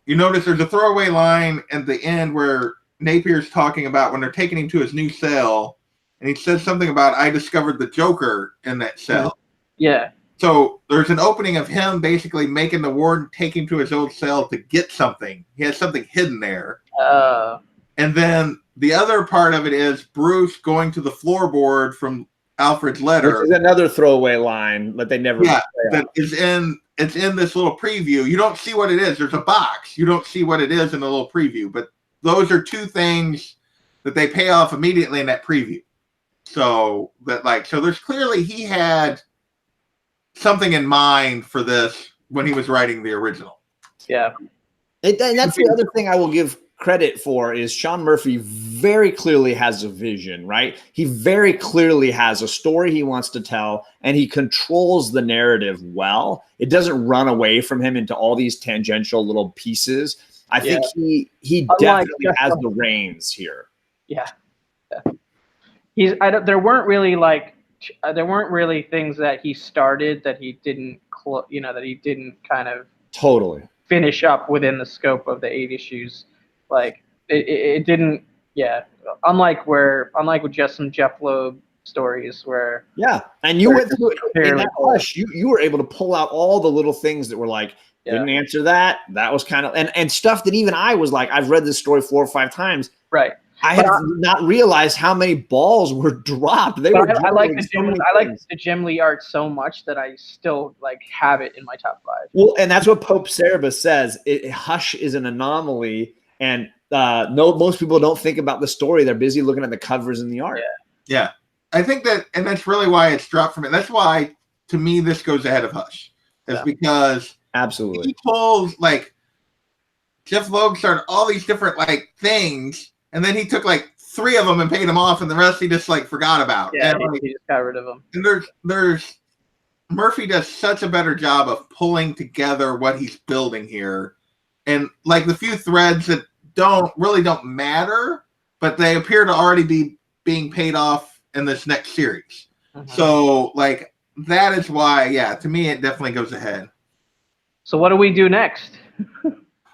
[SPEAKER 2] you notice there's a throwaway line at the end where Napier's talking about when they're taking him to his new cell, and he says something about, I discovered the Joker in that cell.
[SPEAKER 1] Yeah.
[SPEAKER 2] So there's an opening of him basically making the warden take him to his old cell to get something. He has something hidden there. And then the other part of it is Bruce going to the floorboard from Alfred's letter.
[SPEAKER 3] Which is another throwaway line, but they never.
[SPEAKER 2] Yeah, that is in. It's in this little preview. You don't see what it is. There's a box. You don't see what it is in the little preview. But those are two things that they pay off immediately in that preview. So there's clearly he had something in mind for this when he was writing the original.
[SPEAKER 1] Yeah.
[SPEAKER 3] And that's the other thing I will give credit for is Sean Murphy very clearly has a vision, right? He very clearly has a story he wants to tell, and he controls the narrative well. It doesn't run away from him into all these tangential little pieces. I think he definitely has the reins here.
[SPEAKER 1] Yeah. There weren't really things that he started that he didn't that he didn't kind of
[SPEAKER 3] totally
[SPEAKER 1] finish up within the scope of the 8 issues. Like it didn't, unlike with just some Jeff Loeb stories where
[SPEAKER 3] and you went through it in that Hush, you were able to pull out all the little things that were like didn't answer that was kind of and stuff that even I was like, I've read this story 4 or 5 times,
[SPEAKER 1] right?
[SPEAKER 3] I had not realized how many balls were dropped. I
[SPEAKER 1] like the Jim Lee art so much that I still like have it in my top 5.
[SPEAKER 3] Well, and that's what Pope Cerebus says. Hush is an anomaly, and most people don't think about the story. They're busy looking at the covers and the art.
[SPEAKER 2] Yeah. I think that, and that's really why it's dropped from it. That's why, to me, this goes ahead of Hush, is because
[SPEAKER 3] absolutely
[SPEAKER 2] he pulls like Jeff Loeb started all these different like things. And then he took like 3 of them and paid them off, and the rest he just like forgot about.
[SPEAKER 1] Yeah, he just got rid of them.
[SPEAKER 2] And there's Murphy does such a better job of pulling together what he's building here, and like the few threads that don't matter, but they appear to already be being paid off in this next series. So like that is why, to me it definitely goes ahead.
[SPEAKER 1] So what do we do next?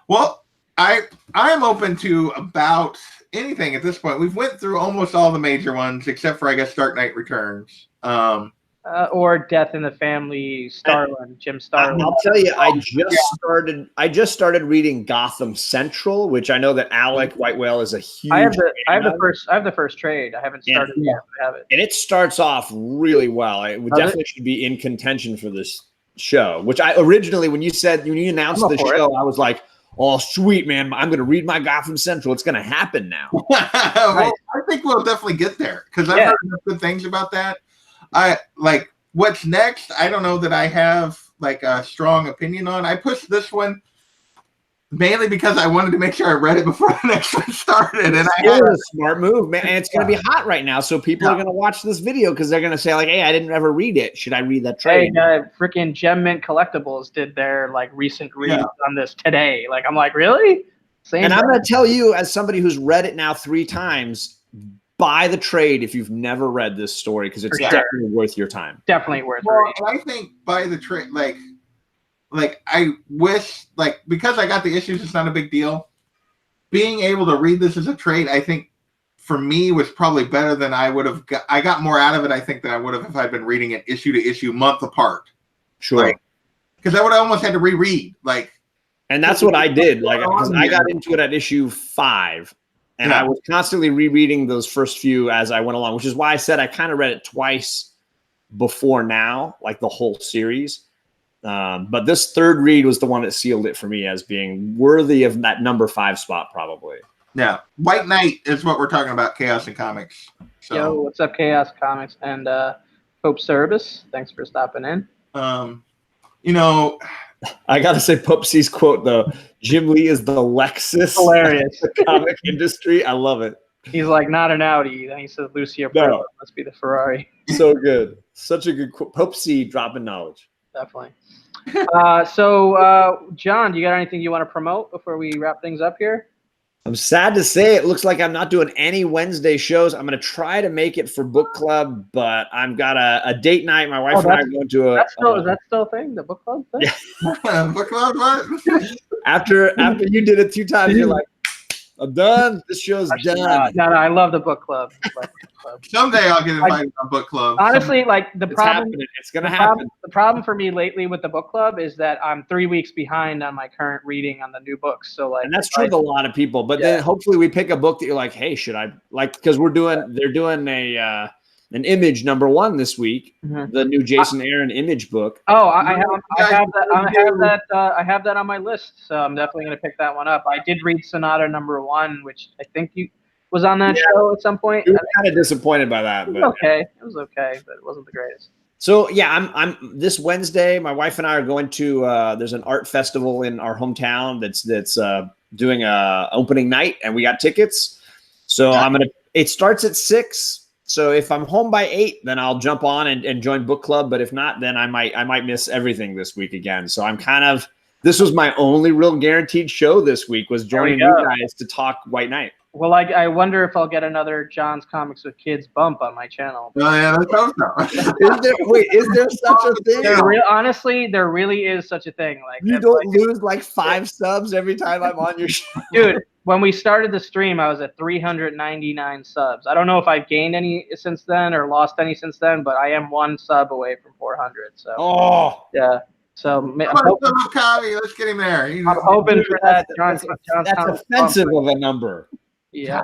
[SPEAKER 2] Well, I am open to about anything at this point. We've went through almost all the major ones except for, I guess, Dark Knight Returns.
[SPEAKER 1] Or Death in the Family, Starlin, Jim Starlin.
[SPEAKER 3] I'll tell you, I just started reading Gotham Central, which I know that Alec Whitewell is a huge.
[SPEAKER 1] I have the first trade. I haven't started yet. I have it.
[SPEAKER 3] And it starts off really well. It definitely should be in contention for this show, which I originally, when you announced the show, I was like, oh, sweet, man, I'm going to read my Gotham Central. It's going to happen now.
[SPEAKER 2] Well, I think we'll definitely get there because I've heard good things about that. I like what's next. I don't know that I have like a strong opinion on. I pushed this one mainly because I wanted to make sure I read it before the next one started. And
[SPEAKER 3] it was a smart move, man. And it's going to be hot right now. So people are going to watch this video because they're going to say like, hey, I didn't ever read it. Should I read that trade?
[SPEAKER 1] Hey, freaking Gem Mint Collectibles did their like recent reads on this today. Like, I'm like, really?
[SPEAKER 3] And I'm going to tell you, as somebody who's read it now 3 times, buy the trade if you've never read this story because it's definitely worth your time.
[SPEAKER 1] Definitely worth reading.
[SPEAKER 2] I think buy the trade, like I wish, like, because I got the issues, it's not a big deal. Being able to read this as a trade, I think, for me, was probably better than I would have. I got more out of it, I think, than I would have if I'd been reading it issue to issue, month apart.
[SPEAKER 3] Sure.
[SPEAKER 2] Because I would have almost had to reread, like.
[SPEAKER 3] And that's what I did, like, because I got into it at issue 5, and I was constantly rereading those first few as I went along, which is why I said I kind of read it twice before now, like the whole series. But this third read was the one that sealed it for me as being worthy of that number 5 spot, probably.
[SPEAKER 2] Yeah. White Knight is what we're talking about, Chaos and Comics. So.
[SPEAKER 1] Yo, what's up, Chaos Comics and Pope Service? Thanks for stopping in.
[SPEAKER 2] You know,
[SPEAKER 3] I got to say Pope C's quote, though. Jim Lee is the Lexus.
[SPEAKER 1] Hilarious.
[SPEAKER 3] Of the comic industry. I love it.
[SPEAKER 1] He's like, not an Audi. Then he said, Lucio Perla must be the Ferrari.
[SPEAKER 3] So good. Such a good quote. Pope C dropping knowledge.
[SPEAKER 1] Definitely. John, do you got anything you want to promote before we wrap things up here?
[SPEAKER 3] I'm sad to say it looks like I'm not doing any Wednesday shows. I'm going to try to make it for book club, but I've got a date night. My wife and I are going to a.
[SPEAKER 1] Is that still a thing? The book club thing?
[SPEAKER 2] Yeah. Book club, what?
[SPEAKER 3] After you did it 2 times, you're like, I'm done. This show's done.
[SPEAKER 1] No, I love the book club.
[SPEAKER 2] Someday I'll get invited on book club.
[SPEAKER 1] Honestly, like the problem,
[SPEAKER 3] it's gonna happen.
[SPEAKER 1] The problem for me lately with the book club is that I'm 3 weeks behind on my current reading on the new books. So like,
[SPEAKER 3] and that's true with a lot of people. But then hopefully we pick a book that you're like, hey, should I like? Because they're doing an Image #1 this week, the new Jason Aaron Image book.
[SPEAKER 1] Oh, I have that on my list, so I'm definitely going to pick that one up. I did read Sonata #1, which I think was on that show at some point.
[SPEAKER 3] You were kind of disappointed by that.
[SPEAKER 1] It was okay, but it wasn't the greatest.
[SPEAKER 3] So yeah, I'm this Wednesday. My wife and I are going to. There's an art festival in our hometown that's doing a opening night, and we got tickets. So It starts at 6. So if I'm home by 8, then I'll jump on and join book club. But if not, then I might miss everything this week again. So I'm this was my only real guaranteed show this week, was joining you guys to talk White Knight.
[SPEAKER 1] Well, I wonder if I'll get another John's Comics with Kids bump on my channel.
[SPEAKER 2] Oh yeah, let's hope so.
[SPEAKER 3] Is there such a thing?
[SPEAKER 1] Honestly, there really is such a thing. Like,
[SPEAKER 3] you don't lose like 5 subs every time I'm on your show,
[SPEAKER 1] dude. When we started the stream, I was at 399 subs. I don't know if I've gained any since then or lost any since then, but I am 1 sub away from 400. So
[SPEAKER 3] yeah.
[SPEAKER 1] So
[SPEAKER 2] let's get him there.
[SPEAKER 1] I'm hoping for that.
[SPEAKER 3] That's offensive of a number.
[SPEAKER 1] Yeah.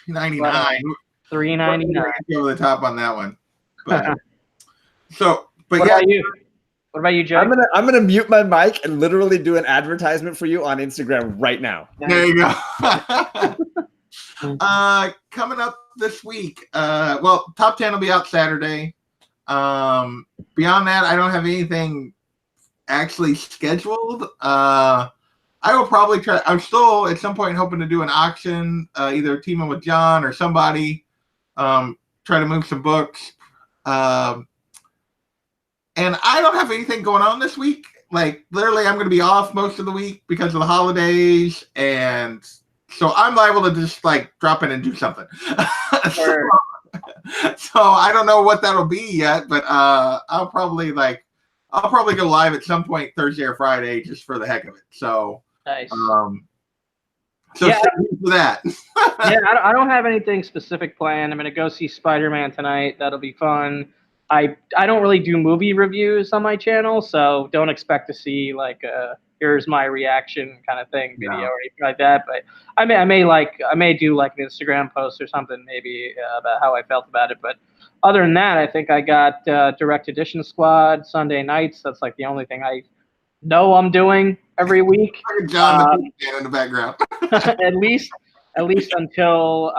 [SPEAKER 2] 399.
[SPEAKER 1] 399.
[SPEAKER 2] Over the top on that one. But,
[SPEAKER 1] what about you? What about you, Joe?
[SPEAKER 3] I'm gonna mute my mic and literally do an advertisement for you on Instagram right now.
[SPEAKER 2] There you go. Coming up this week, top 10 will be out Saturday. Beyond that, I don't have anything actually scheduled. I will probably try. I'm still at some point hoping to do an auction, either teaming with John or somebody. Try to move some books. And I don't have anything going on this week. Like, literally, I'm going to be off most of the week because of the holidays. And so I'm liable to just, like, drop in and do something.
[SPEAKER 1] Sure.
[SPEAKER 2] So I don't know what that'll be yet. But I'll probably go live at some point Thursday or Friday just for the heck of it. So,
[SPEAKER 1] nice.
[SPEAKER 2] Stay tuned for that.
[SPEAKER 1] Yeah, I don't have anything specific planned. I'm going to go see Spider-Man tonight. That'll be fun. I don't really do movie reviews on my channel, so don't expect to see like here's my reaction kind of thing video or anything like that. But I may do like an Instagram post or something maybe about how I felt about it. But other than that, I think I got Direct Edition Squad Sunday nights. That's like the only thing I know I'm doing every week.
[SPEAKER 2] John the Beat Man in the background.
[SPEAKER 1] at least until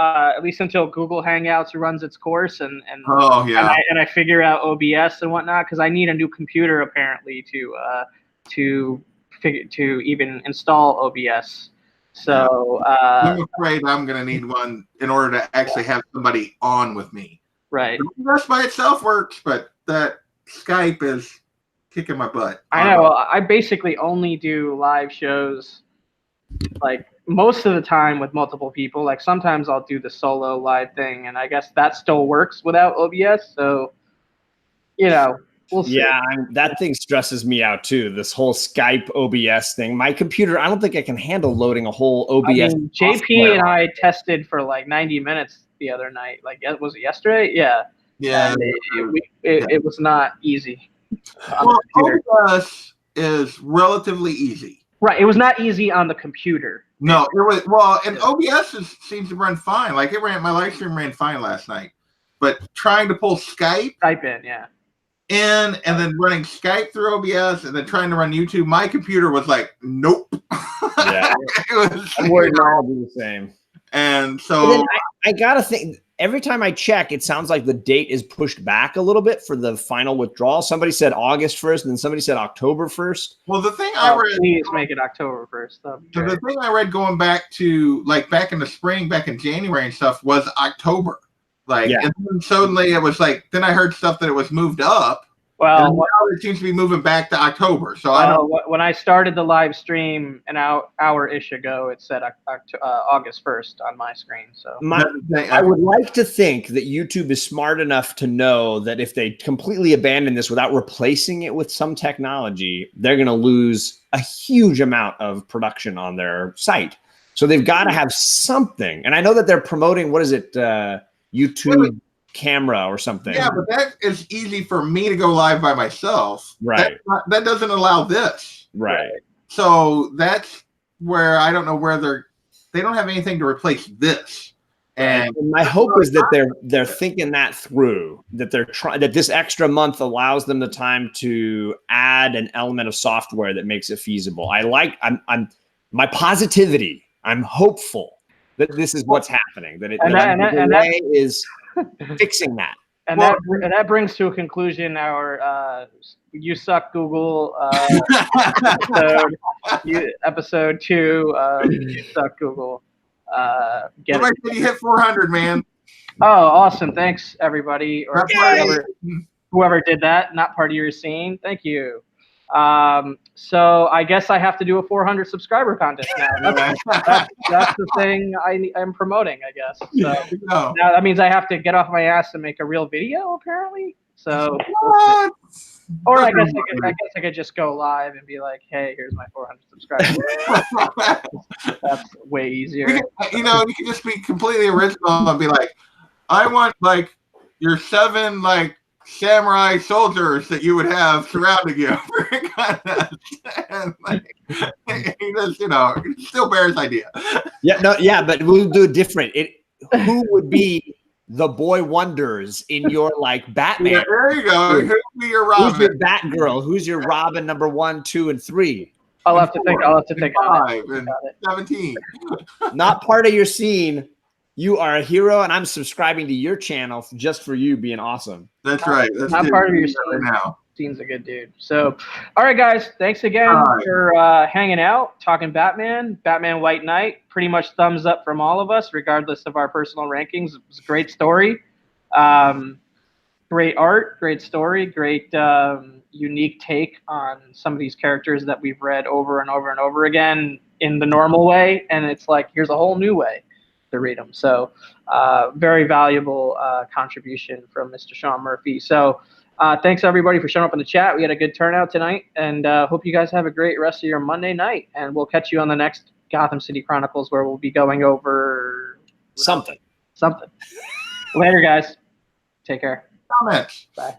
[SPEAKER 1] Google Hangouts runs its course and
[SPEAKER 2] oh yeah,
[SPEAKER 1] and I figure out OBS and whatnot, because I need a new computer apparently to even install OBS. So
[SPEAKER 2] I'm afraid I'm going to need one in order to actually have somebody on with me.
[SPEAKER 1] Right.
[SPEAKER 2] OBS by itself works, but that Skype is kicking my butt.
[SPEAKER 1] I know. I basically only do live shows, like most of the time with multiple people. Like sometimes I'll do the solo live thing, and I guess that still works without OBS. So, we'll see.
[SPEAKER 3] Yeah, that thing stresses me out too. This whole Skype OBS thing. My computer, I don't think I can handle loading a whole OBS.
[SPEAKER 1] I mean, JP and I tested for like 90 minutes the other night. Like, was it yesterday? Yeah.
[SPEAKER 2] Yeah.
[SPEAKER 1] And it was not easy.
[SPEAKER 2] Well, OBS is relatively easy.
[SPEAKER 1] Right. It was not easy on the computer.
[SPEAKER 2] No, it was well, and OBS seems to run fine. Like my live stream ran fine last night. But trying to pull Skype
[SPEAKER 1] in, yeah.
[SPEAKER 2] And then running Skype through OBS and then trying to run YouTube, my computer was like, nope.
[SPEAKER 3] Yeah. I'm worried I'll do the same.
[SPEAKER 2] And so
[SPEAKER 3] I gotta think, every time I check, it sounds like the date is pushed back a little bit for the final withdrawal. Somebody said August 1st, and then somebody said October 1st.
[SPEAKER 2] Well, the thing I read,
[SPEAKER 1] please make it October 1st.
[SPEAKER 2] The thing I read going back to like back in the spring, back in January and stuff, was October. Like, and then suddenly it was like, then I heard stuff that it was moved up. Well, now it seems to be moving back to October. So I don't.
[SPEAKER 1] When I started the live stream an hour-ish ago, it said August 1st on my screen. So
[SPEAKER 3] I would like to think that YouTube is smart enough to know that if they completely abandon this without replacing it with some technology, they're going to lose a huge amount of production on their site. So they've got to have something. And I know that they're promoting, what is it, YouTube camera or something.
[SPEAKER 2] Yeah, but that is easy for me to go live by myself.
[SPEAKER 3] Right.
[SPEAKER 2] That doesn't allow this.
[SPEAKER 3] Right.
[SPEAKER 2] So that's where I don't know where they don't have anything to replace this.
[SPEAKER 3] And my hope is that they're thinking that through, that they're trying, that this extra month allows them the time to add an element of software that makes it feasible. I'm my positivity. I'm hopeful that this is what's happening. That that is fixing that.
[SPEAKER 1] And that brings to a conclusion our You Suck Google episode 2 of You Suck Google.
[SPEAKER 2] You hit 400, man.
[SPEAKER 1] Oh, awesome. Thanks, everybody. Or whoever did that, not part of your scene. Thank you. So I guess I have to do a 400 subscriber contest now. That's the thing I'm promoting, I guess. So now that means I have to get off my ass and make a real video, apparently. So, or I guess I could just go live and be like, "Hey, here's my 400 subscribers." That's way easier.
[SPEAKER 2] You can just be completely original and be like, "I want like your 7 like samurai soldiers that you would have surrounding you." And like, he just, still Bear's idea.
[SPEAKER 3] But we'll do it different. Who would be the boy wonders in your like Batman?
[SPEAKER 2] Yeah, there you go. Who'd be your Robin?
[SPEAKER 3] Who's your Batgirl? Who's your Robin number 1, 2, and 3?
[SPEAKER 1] I'll have to think.
[SPEAKER 2] 5 and 17.
[SPEAKER 3] Not part of your scene. You are a hero, and I'm subscribing to your channel just for you being awesome.
[SPEAKER 2] That's right. That's
[SPEAKER 1] not part of your scene.
[SPEAKER 2] Now.
[SPEAKER 1] Scene's a good dude. So, all right, guys. Thanks again for hanging out, talking Batman White Knight. Pretty much thumbs up from all of us, regardless of our personal rankings. It was a great story. Great art, great story, great unique take on some of these characters that we've read over and over and over again in the normal way. And it's like, here's a whole new way to read them. So very valuable contribution from Mr. Sean Murphy. So thanks everybody for showing up in the chat. We had a good turnout tonight, and hope you guys have a great rest of your Monday night, and we'll catch you on the next Gotham City Chronicles, where we'll be going over
[SPEAKER 3] something.
[SPEAKER 1] Later, guys. Take care.
[SPEAKER 2] Comments.
[SPEAKER 1] Bye.